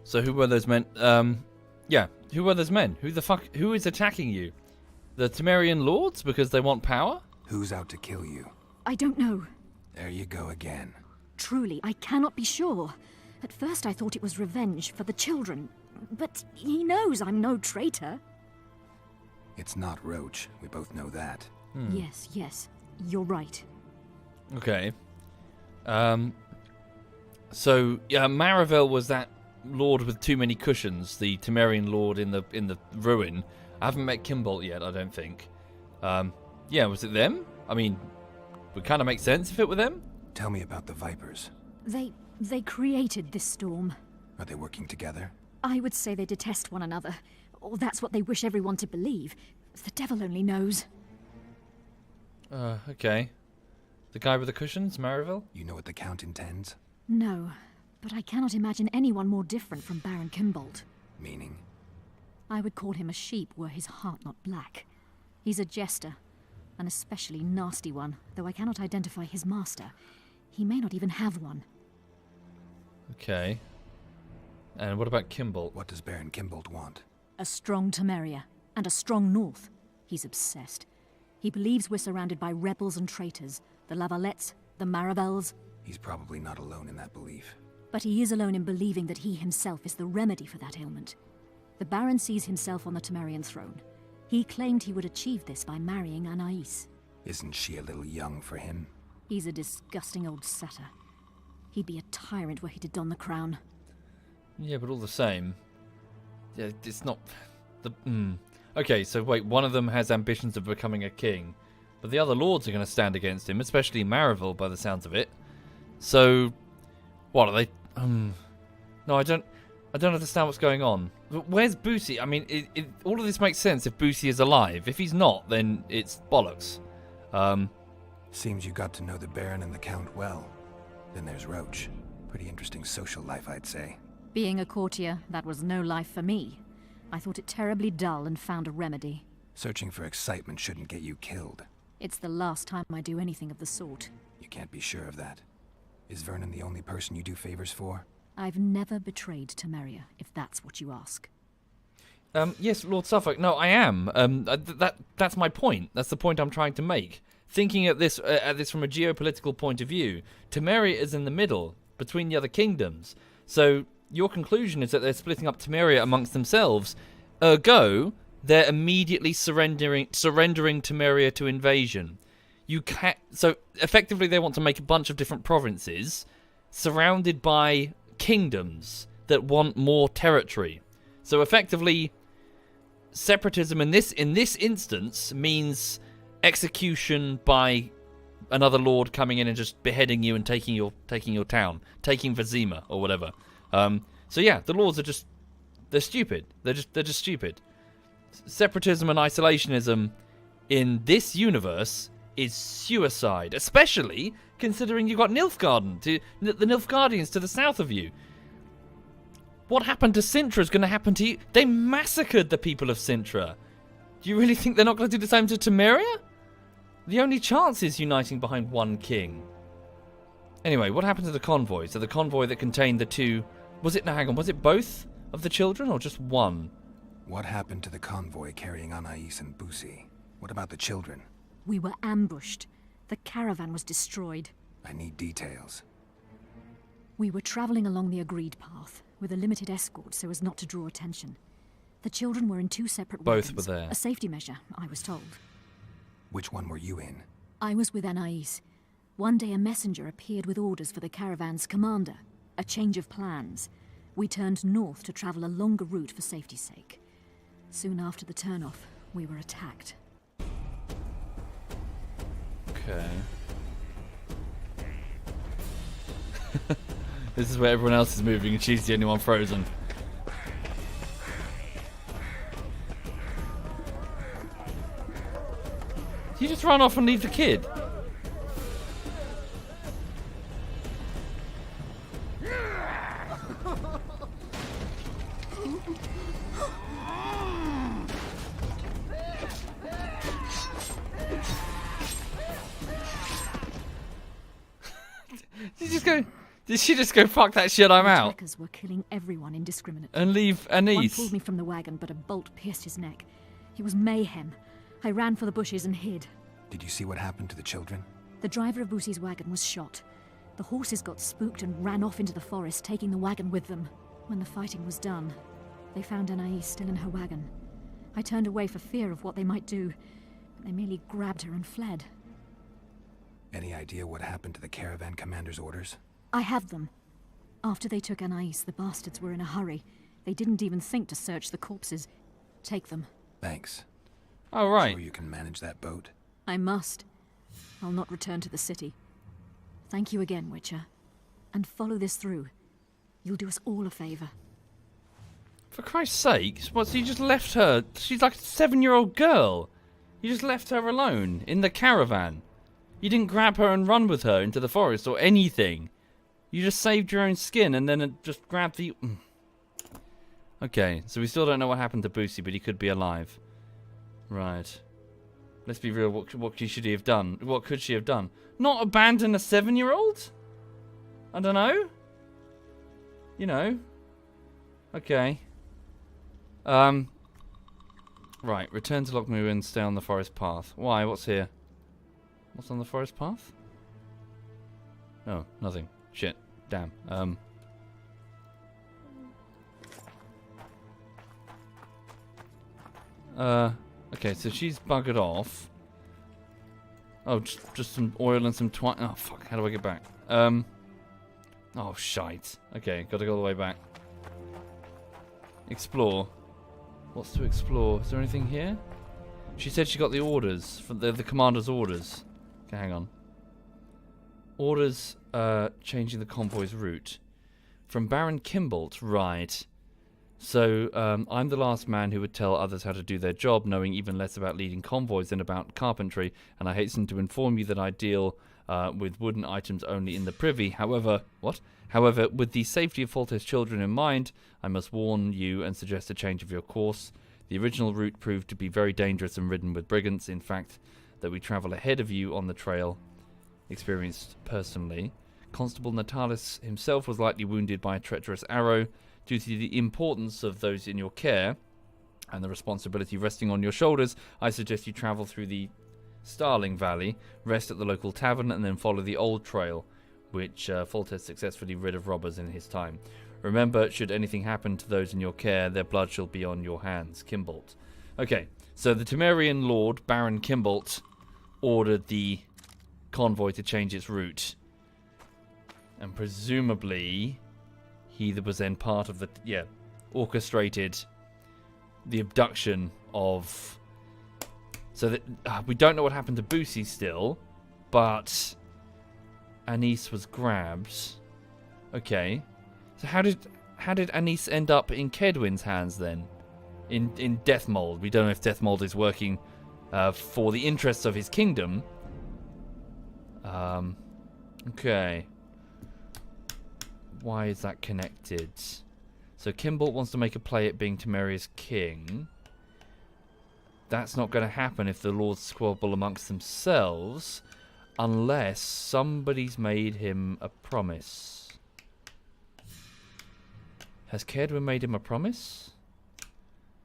So who were those men? Yeah. Who were those men? Who is attacking you? The Temerian lords because they want power? Who's out to kill you? I don't know. There you go again. Truly, I cannot be sure. At first I thought it was revenge for the children. But he knows I'm no traitor. It's not Roach. We both know that. Yes. You're right. Okay. So Maravel was that lord with too many cushions, the Temerian lord in the ruin. I haven't met Kimbolt yet, I don't think. Yeah, was it them? I mean, would kind of make sense if it were them. Tell me about the Vipers. They created this storm. Are they working together? I would say they detest one another. Or that's what they wish everyone to believe. The devil only knows. Okay. The guy with the cushions, Maravel? You know what the Count intends? No, but I cannot imagine anyone more different from Baron Kimbolt. Meaning? I would call him a sheep were his heart not black. He's a jester, an especially nasty one, though I cannot identify his master. He may not even have one. Okay. And what about Kimbolt? What does Baron Kimbolt want? A strong Temeria, and a strong North. He's obsessed. He believes we're surrounded by rebels and traitors, the Lavalettes, the Maravels. He's probably not alone in that belief. But he is alone in believing that he himself is the remedy for that ailment. The Baron sees himself on the Temerian throne. He claimed he would achieve this by marrying Anais. Isn't she a little young for him? He's a disgusting old satyr. He'd be a tyrant were he to don the crown. Yeah, but all the same, yeah, it's not the. Okay, so wait, one of them has ambitions of becoming a king, but the other lords are going to stand against him, especially Maravel, by the sounds of it. So, what are they? No, I don't understand what's going on. Where's Booty? I mean, all of this makes sense if Booty is alive. If he's not, then it's bollocks. Seems you got to know the Baron and the Count well. Then there's Roach. Pretty interesting social life, I'd say. Being a courtier, that was no life for me. I thought it terribly dull and found a remedy. Searching for excitement shouldn't get you killed. It's the last time I do anything of the sort. You can't be sure of that. Is Vernon the only person you do favors for? I've never betrayed Temeria, if that's what you ask. Yes, Lord Suffolk. No, I am. That's my point. That's the point I'm trying to make. Thinking at this from a geopolitical point of view, Temeria is in the middle. between the other kingdoms. So your conclusion is that they're splitting up Temeria amongst themselves. Ergo, they're immediately surrendering Temeria to invasion. So effectively they want to make a bunch of different provinces surrounded by kingdoms that want more territory. So effectively, separatism in this instance means execution by another lord coming in and just beheading you and taking your town, taking Vizima or whatever. So yeah, the lords are they're stupid. They're just stupid. Separatism and isolationism in this universe is suicide, especially considering you've got the Nilfgaardians to the south of you. What happened to Sintra is going to happen to you. They massacred the people of Sintra. Do you really think they're not going to do the same to Temeria? The only chance is uniting behind one king. Anyway, what happened to the convoy? So the convoy that contained the two... Was it both of the children or just one? What happened to the convoy carrying Anais and Busi? What about the children? We were ambushed. The caravan was destroyed. I need details. We were traveling along the agreed path, with a limited escort so as not to draw attention. The children were in two separate wagons. Both were there. A safety measure, I was told. Which one were you in? I was with Anais. One day a messenger appeared with orders for the caravan's commander. A change of plans. We turned north to travel a longer route for safety's sake. Soon after the turnoff, we were attacked. Okay. This is where everyone else is moving and she's the only one frozen. Did you just run off and leave the kid? Did she just go, fuck that shit, I'm out? Attackers were killing everyone indiscriminately. And leave Anais. One pulled me from the wagon, but a bolt pierced his neck. It was mayhem. I ran for the bushes and hid. Did you see what happened to the children? The driver of Busi's wagon was shot. The horses got spooked and ran off into the forest, taking the wagon with them. When the fighting was done, they found Anais still in her wagon. I turned away for fear of what they might do, but they merely grabbed her and fled. Any idea what happened to the caravan commander's orders? I have them. After they took Anais, the bastards were in a hurry. They didn't even think to search the corpses. Take them. Thanks. Oh, right. Sure you can manage that boat? I must. I'll not return to the city. Thank you again, Witcher. And follow this through. You'll do us all a favor. For Christ's sake, what, so you just left her? She's like a 7-year-old girl. You just left her alone in the caravan. You didn't grab her and run with her into the forest or anything. You just saved your own skin and then just grabbed the... Okay, so we still don't know what happened to Busi, but he could be alive. Right. Let's be real, what should he have done? What could she have done? Not abandon a 7-year-old? I don't know. You know. Okay. Right, return to Lockmoo and stay on the forest path. Why? What's here? What's on the forest path? Oh, nothing. Shit. Damn. Okay, so she's buggered off. Oh, just some oil and some twine. Oh, fuck. How do I get back? Oh, shite. Okay, gotta go all the way back. Explore. What's to explore? Is there anything here? She said she got the orders, from the commander's orders. Okay, hang on. Orders, changing the convoy's route. From Baron Kimbolt, right. So, I'm the last man who would tell others how to do their job, knowing even less about leading convoys than about carpentry, and I hasten to inform you that I deal with wooden items only in the privy. However, with the safety of Foltest children in mind, I must warn you and suggest a change of your course. The original route proved to be very dangerous and ridden with brigands. In fact, that we travel ahead of you on the trail, experienced personally. Constable Natalis himself was likely wounded by a treacherous arrow. Due to the importance of those in your care and the responsibility resting on your shoulders, I suggest you travel through the Starling Valley, rest at the local tavern, and then follow the old trail, which Foltest successfully rid of robbers in his time. Remember, should anything happen to those in your care, their blood shall be on your hands. Kimbolt. Okay, so the Temerian Lord, Baron Kimbolt, ordered the convoy to change its route. And presumably, he was then part of the, orchestrated the abduction of... So that we don't know what happened to Boosie still, but Anise was grabbed. Okay. So how did Anise end up in Kedwin's hands then? In Deathmold. We don't know if Deathmold is working for the interests of his kingdom. Okay. Why is that connected? So Kimbolt wants to make a play at being Temeria's king. That's not going to happen if the lords squabble amongst themselves, unless somebody's made him a promise. Has Kedwin made him a promise?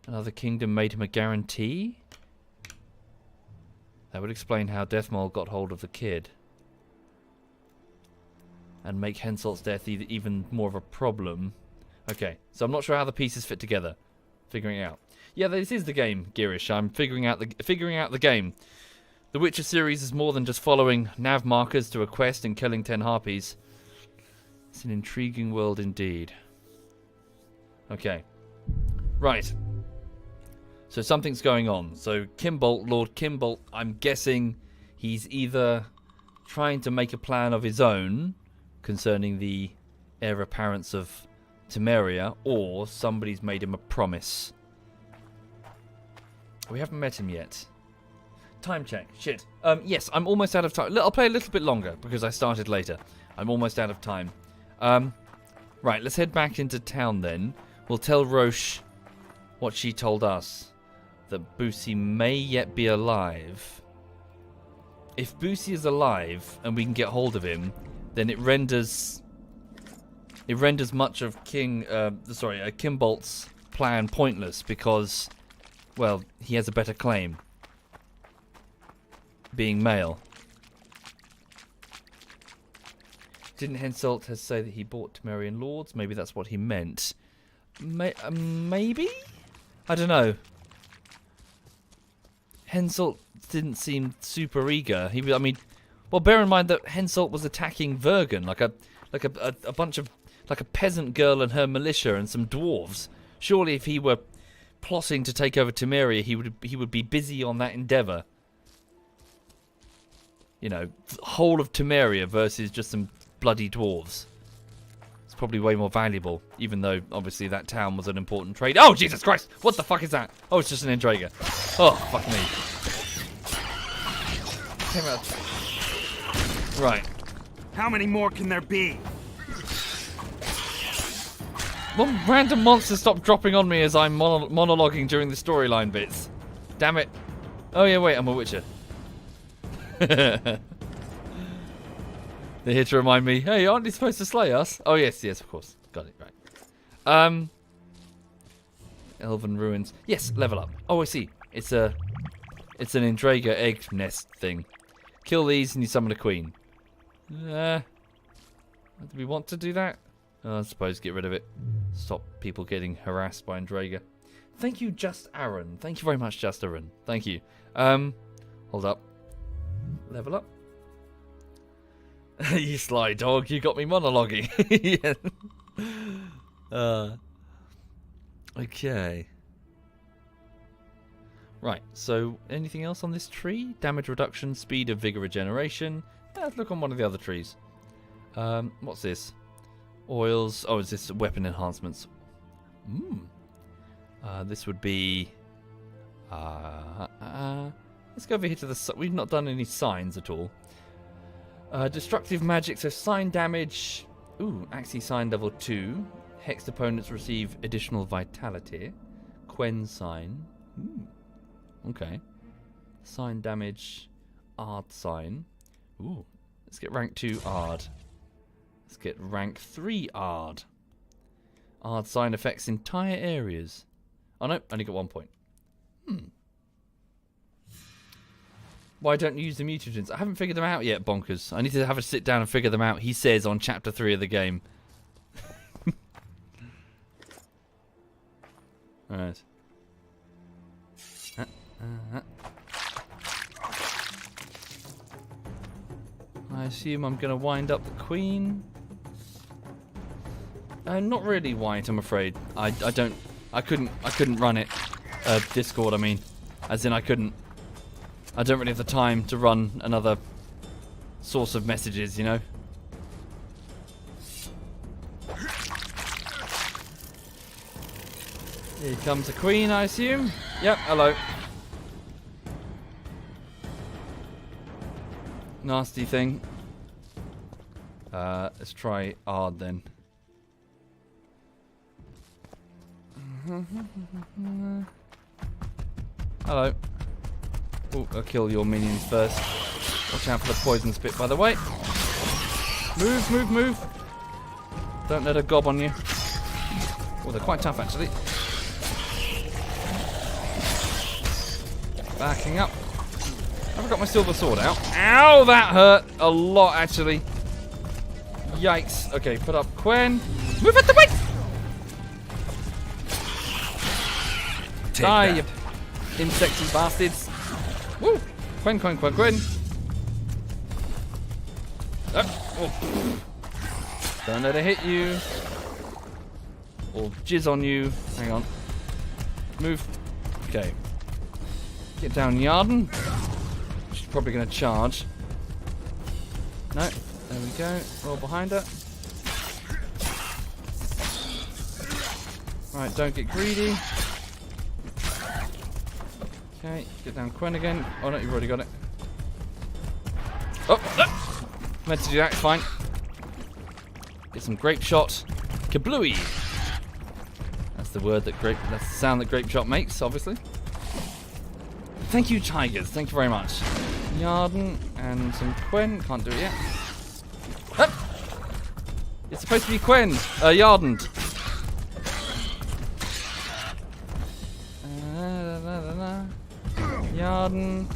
Another kingdom made him a guarantee? That would explain how Deathmold got hold of the kid. And make Henselt's death even more of a problem. Okay, so I'm not sure how the pieces fit together. Figuring it out. Yeah, this is the game, Girish. I'm figuring out the game. The Witcher series is more than just following nav markers to a quest and killing 10 harpies. It's an intriguing world indeed. Okay. Right. So something's going on. So Kimbolt, Lord Kimbolt, I'm guessing he's either trying to make a plan of his own concerning the heir apparents of Temeria, or somebody's made him a promise. We haven't met him yet. Time check. Shit. Yes, I'm almost out of time. I'll play a little bit longer because I started later. I'm almost out of time. Right, let's head back into town then. We'll tell Roche what she told us. That Boosie may yet be alive. If Boosie is alive and we can get hold of him, then it renders much of Kimbolt's plan pointless because, well, he has a better claim. Being male. Didn't Henselt say that he bought Temerian lords? Maybe that's what he meant. Maybe? I don't know. Henselt didn't seem super eager. Well, bear in mind that Henselt was attacking Vergen, like a bunch of, like a peasant girl and her militia and some dwarves. Surely, if he were plotting to take over Temeria, he would be busy on that endeavor. You know, the whole of Temeria versus just some bloody dwarves. It's probably way more valuable, even though obviously that town was an important trade. Oh, Jesus Christ! What the fuck is that? Oh, it's just an Endrager. Oh, fuck me. Came out. Right. How many more can there be? One random monster stopped dropping on me as I'm monologuing during the storyline bits. Damn it. Oh yeah, wait, I'm a Witcher. They're here to remind me, hey, aren't you supposed to slay us? Oh yes, of course. Got it, right. Elven Ruins. Yes, level up. Oh, I see. It's an Endrager egg nest thing. Kill these and you summon a queen. Do we want to do that? Oh, I suppose get rid of it. Stop people getting harassed by Endrager. Thank you, Just Aaron. Thank you very much, Just Aaron. Thank you. Hold up. Level up. You sly dog, you got me monologuing. Yeah. Okay. Right, so anything else on this tree? Damage reduction, speed of vigor regeneration. Let's look on one of the other trees. What's this? Oils. Oh, is this weapon enhancements? This would be... let's go over here to the... We've not done any signs at all. Destructive magic, so sign damage. Ooh, Axie sign level 2. Hexed opponents receive additional vitality. Quen sign. Okay. Sign damage. Ard sign. Ooh. Let's get rank 2 Ard. Let's get rank 3 Ard. Ard sign affects entire areas. Oh no, only got 1 point. Why don't you use the mutagens? I haven't figured them out yet, bonkers. I need to have a sit down and figure them out, he says on chapter 3 of the game. Alright. I assume I'm going to wind up the queen. Not really white, I'm afraid. I couldn't run it. Discord, I mean. As in, I don't really have the time to run another source of messages, you know? Here comes the queen, I assume. Yep, hello. Nasty thing. Let's try Ard then. Hello. Oh, I'll kill your minions first. Watch out for the poison spit, by the way. Move, move, move. Don't let her gob on you. Oh, they're quite tough, actually. Backing up. Have I got my silver sword out? Ow, that hurt a lot, actually. Yikes. Okay, put up Quen. Move out the way! Die, you insecty bastards. Woo! Quen, Quen, Quen, Quen. Oh. Don't let it hit you. Or jizz on you. Hang on. Move. Okay. Get down, Yarden. She's probably going to charge. No. There we go. Roll behind her. Right, don't get greedy. Okay, get down Quen again. Oh no, you've already got it. Oh, no! Meant to do that, fine. Get some grape shot. Kablooey! That's the word that that's the sound that grape shot makes, obviously. Thank you, Tigers. Thank you very much. Yarden and some Quen. Can't do it yet. Oh! It's supposed to be Quen. Yardened. Yarden.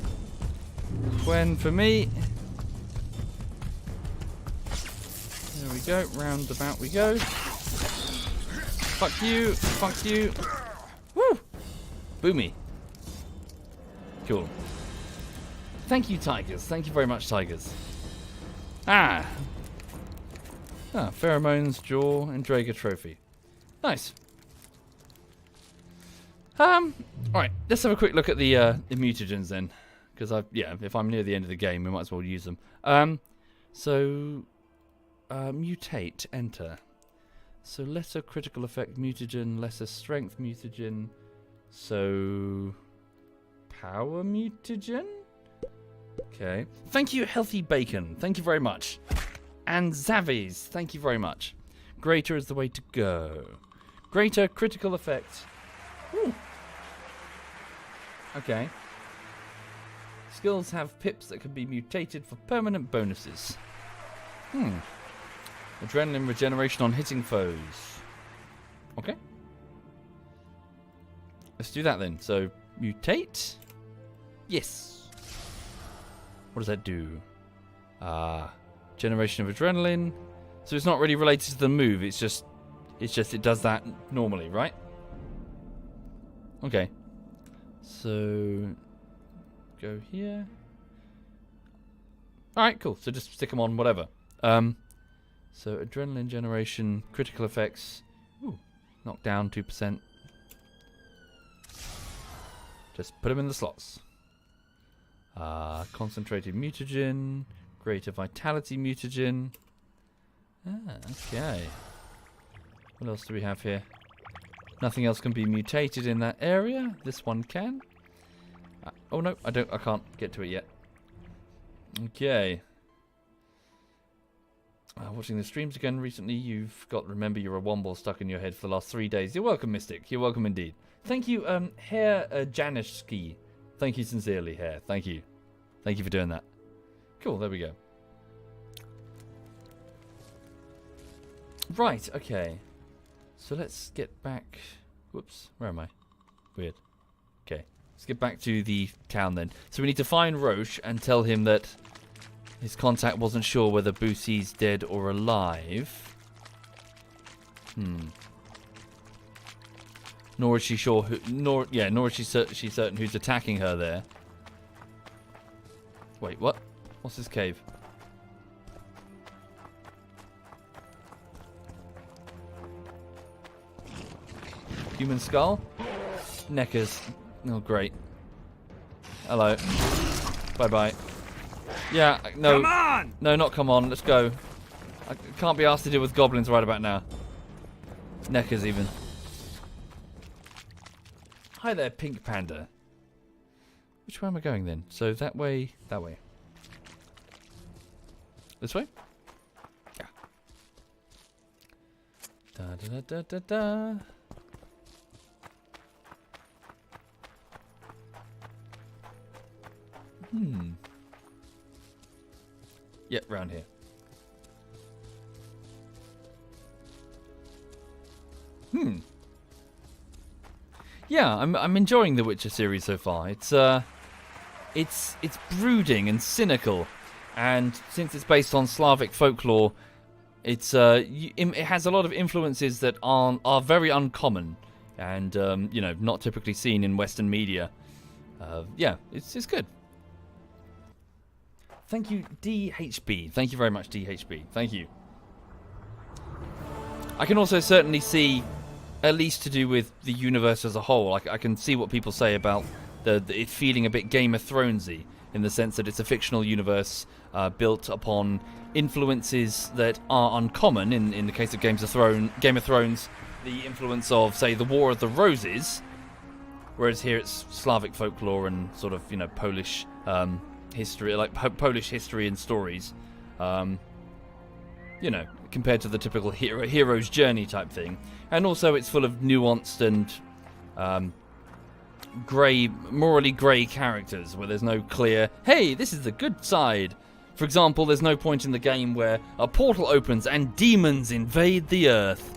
Quen for me. There we go. Roundabout we go. Fuck you. Fuck you. Woo! Boomy. Cool. Thank you, Tigers. Thank you very much, Tigers. Pheromones, Jaw, and Drager Trophy. Nice. Alright, let's have a quick look at the mutagens then. Because if I'm near the end of the game, we might as well use them. Mutate, enter. So lesser critical effect mutagen, lesser strength mutagen. So power mutagen? Okay. Thank you, Healthy Bacon. Thank you very much. And Zavies, thank you very much. Greater is the way to go. Greater critical effect. Ooh. Okay. Skills have pips that can be mutated for permanent bonuses. Adrenaline regeneration on hitting foes. Okay. Let's do that then. So, mutate. Yes. What does that do? Generation of adrenaline. So it's not really related to the move. It's just it does that normally, right? Okay. So go here. All right, cool. So just stick them on whatever. So adrenaline generation, critical effects. Ooh, knock down 2%. Just put them in the slots. Concentrated mutagen, greater vitality mutagen. Okay. What else do we have here? Nothing else can be mutated in that area. This one can. Oh no, I can't get to it yet. Okay. Watching the streams again recently, you've got remember you're a Womble stuck in your head for the last 3 days. You're welcome, Mystic. You're welcome indeed. Thank you, Herr Janishski. Thank you sincerely, Herr. Thank you. Thank you for doing that. Cool, there we go. Right, okay. So let's get back... Whoops, where am I? Weird. Okay. Let's get back to the town then. So we need to find Roche and tell him that his contact wasn't sure whether Boussy's dead or alive. Nor is she sure who. Nor is she she's certain who's attacking her there. Wait, what? What's this cave? Human skull? Neckers. Oh, great. Hello. Bye-bye. Yeah, no. Come on! No, not come on. Let's go. I can't be asked to deal with goblins right about now. Neckers, even. Hi there, Pink Panda. Which way am I going, then? So that way, that way. This way? Yeah. Da-da-da-da-da-da. Yep, round here. Yeah, I'm enjoying the Witcher series so far. It's brooding and cynical, and since it's based on Slavic folklore, it has a lot of influences that are very uncommon and not typically seen in Western media. Yeah, it's good. Thank you, DHB. Thank you very much, DHB. Thank you. I can also certainly see, at least to do with the universe as a whole, I can see what people say about it feeling a bit Game of Thronesy, in the sense that it's a fictional universe built upon influences that are uncommon. In the case of Game of Thrones, the influence of, say, the War of the Roses, whereas here it's Slavic folklore and sort of Polish history, like Polish history and stories. Compared to the typical hero's journey type thing. And also it's full of nuanced and morally grey characters, where there's no clear, hey, this is the good side. For example, there's no point in the game where a portal opens and demons invade the Earth.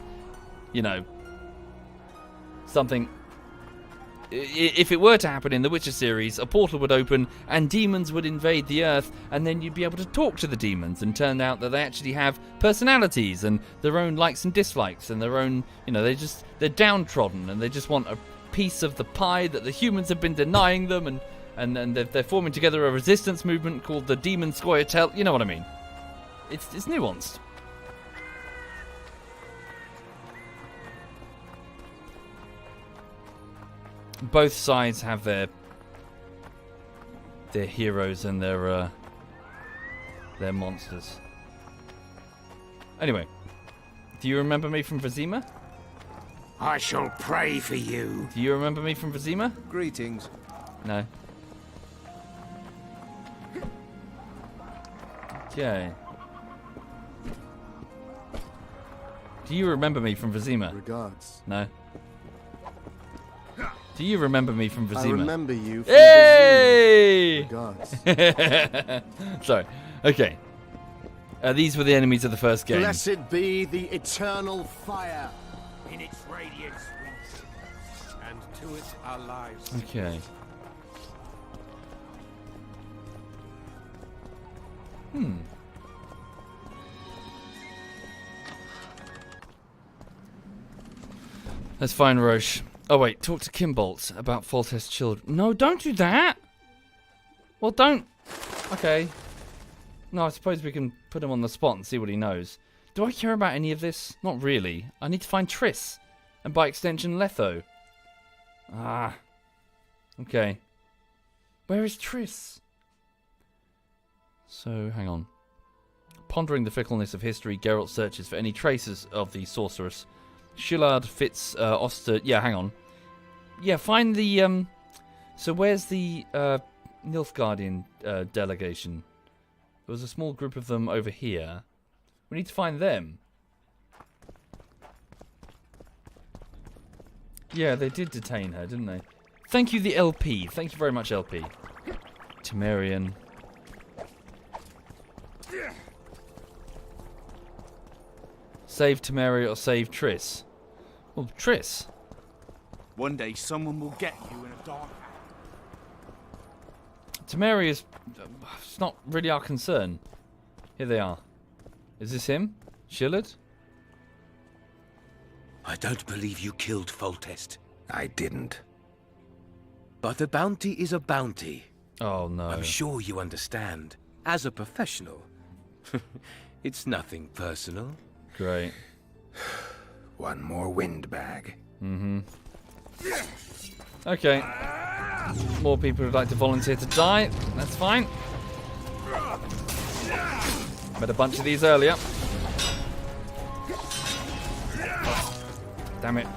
Something... If it were to happen in the Witcher series, a portal would open and demons would invade the Earth, and then you'd be able to talk to the demons and turn out that they actually have personalities and their own likes and dislikes and their own, they're downtrodden and they just want a piece of the pie that the humans have been denying them, and they're forming together a resistance movement called the Demon Scoia'tael. You know what I mean? It's nuanced. Both sides have their heroes and their monsters. Anyway, do you remember me from Vizima? I shall pray for you. Do you remember me from Vizima? Greetings. No. Okay. Do you remember me from Vizima? Regards. No. Do you remember me from Vizima? I remember you from Hey! Vizima. Regards. Sorry. Okay. These were the enemies of the first game. Blessed be the eternal fire. In its radiance, and to it our lives. Okay. Let's find Roche. Oh wait, talk to Kimbolt about Foltest's children. No, don't do that! Well, don't... Okay. No, I suppose we can put him on the spot and see what he knows. Do I care about any of this? Not really. I need to find Triss. And by extension, Letho. Ah. Okay. Where is Triss? So, hang on. Pondering the fickleness of history, Geralt searches for any traces of the sorceress. Shillard, Fitz, Oster... Yeah, hang on. Yeah, find the... So where's the Nilfgaardian delegation? There was a small group of them over here. We need to find them. Yeah, they did detain her, didn't they? Thank you, the LP. Thank you very much, LP. Temerian. Save Temeria or save Triss? Well, Triss. One day someone will get you in a dark Temeria is... It's not really our concern. Here they are. Is this him? Shillard? I don't believe you killed Foltest. I didn't. But a bounty is a bounty. Oh, no. I'm sure you understand. As a professional, it's nothing personal. Great. One more windbag. Mm-hmm. Okay. More people who'd like to volunteer to die. That's fine. Met a bunch of these earlier. Damn it.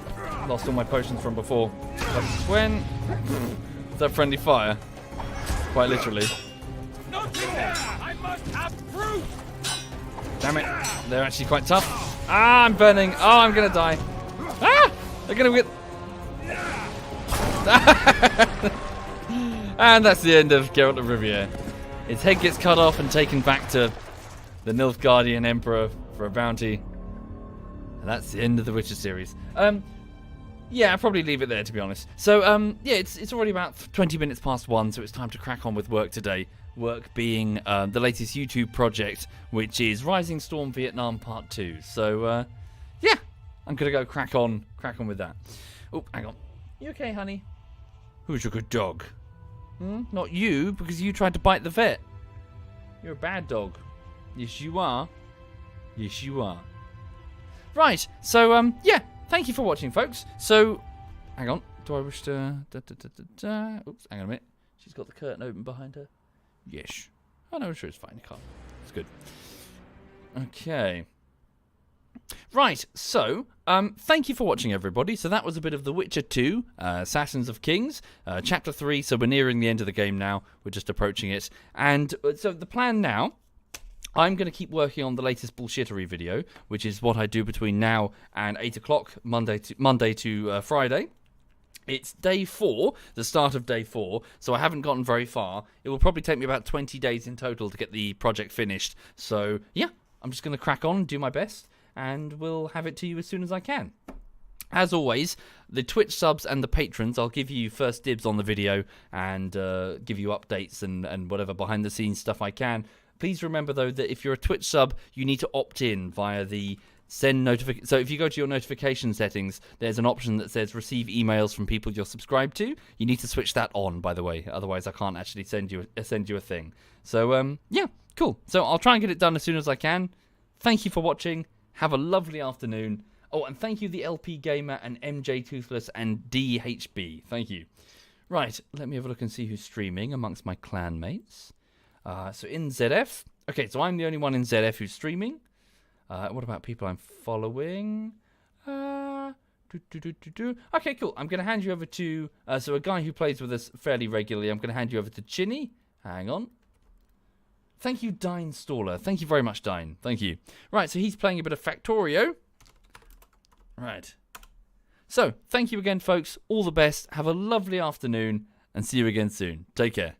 Lost all my potions from before. But when... Is that friendly fire? Quite literally. I must have proof. Damn it. They're actually quite tough. Ah, I'm burning. Oh, I'm going to die. Ah! They're going to get... And that's the end of Geralt of Rivia. His head gets cut off and taken back to the Nilfgaardian Emperor for a bounty. And that's the end of the Witcher series. Yeah, I'll probably leave it there, to be honest. So, yeah, it's already about 20 minutes past 1, so it's time to crack on with work today. Work being the latest YouTube project, which is Rising Storm Vietnam Part 2. So, yeah, I'm going to go crack on with that. Oh, hang on. You okay, honey? Who's your good dog? Not you, because you tried to bite the vet. You're a bad dog. Yes, you are. Yes, you are. Right, so, yeah, thank you for watching, folks. So, hang on. Do I wish to... Oops, hang on a minute. She's got the curtain open behind her. Yes. Oh, no, sure, it's fine. I can't. It's good. Okay. Right, so, thank you for watching, everybody. So that was a bit of The Witcher 2, Assassins of Kings, Chapter 3, so we're nearing the end of the game now. We're just approaching it. And so the plan now, I'm going to keep working on the latest bullshittery video, which is what I do between now and 8 o'clock, Monday to Friday. It's day 4, the start of day 4, so I haven't gotten very far. It will probably take me about 20 days in total to get the project finished. So, yeah, I'm just going to crack on and do my best, and we'll have it to you as soon as I can. As always, the Twitch subs and the patrons, I'll give you first dibs on the video and give you updates and whatever behind-the-scenes stuff I can. Please remember, though, that if you're a Twitch sub, you need to opt in via the send notification. So if you go to your notification settings, there's an option that says receive emails from people you're subscribed to. You need to switch that on, by the way. Otherwise, I can't actually send you a thing. So, yeah, cool. So I'll try and get it done as soon as I can. Thank you for watching. Have a lovely afternoon. Oh, and thank you, the LP Gamer and MJ Toothless and DHB. Thank you. Right, let me have a look and see who's streaming amongst my clanmates. So in ZF. Okay, so I'm the only one in ZF who's streaming. What about people I'm following? Okay, cool. I'm going to hand you over to... so a guy who plays with us fairly regularly. I'm going to hand you over to Chinny. Hang on. Thank you, Dine Staller. Thank you very much, Dine. Thank you. Right, so he's playing a bit of Factorio. Right. So, thank you again, folks. All the best. Have a lovely afternoon, and see you again soon. Take care.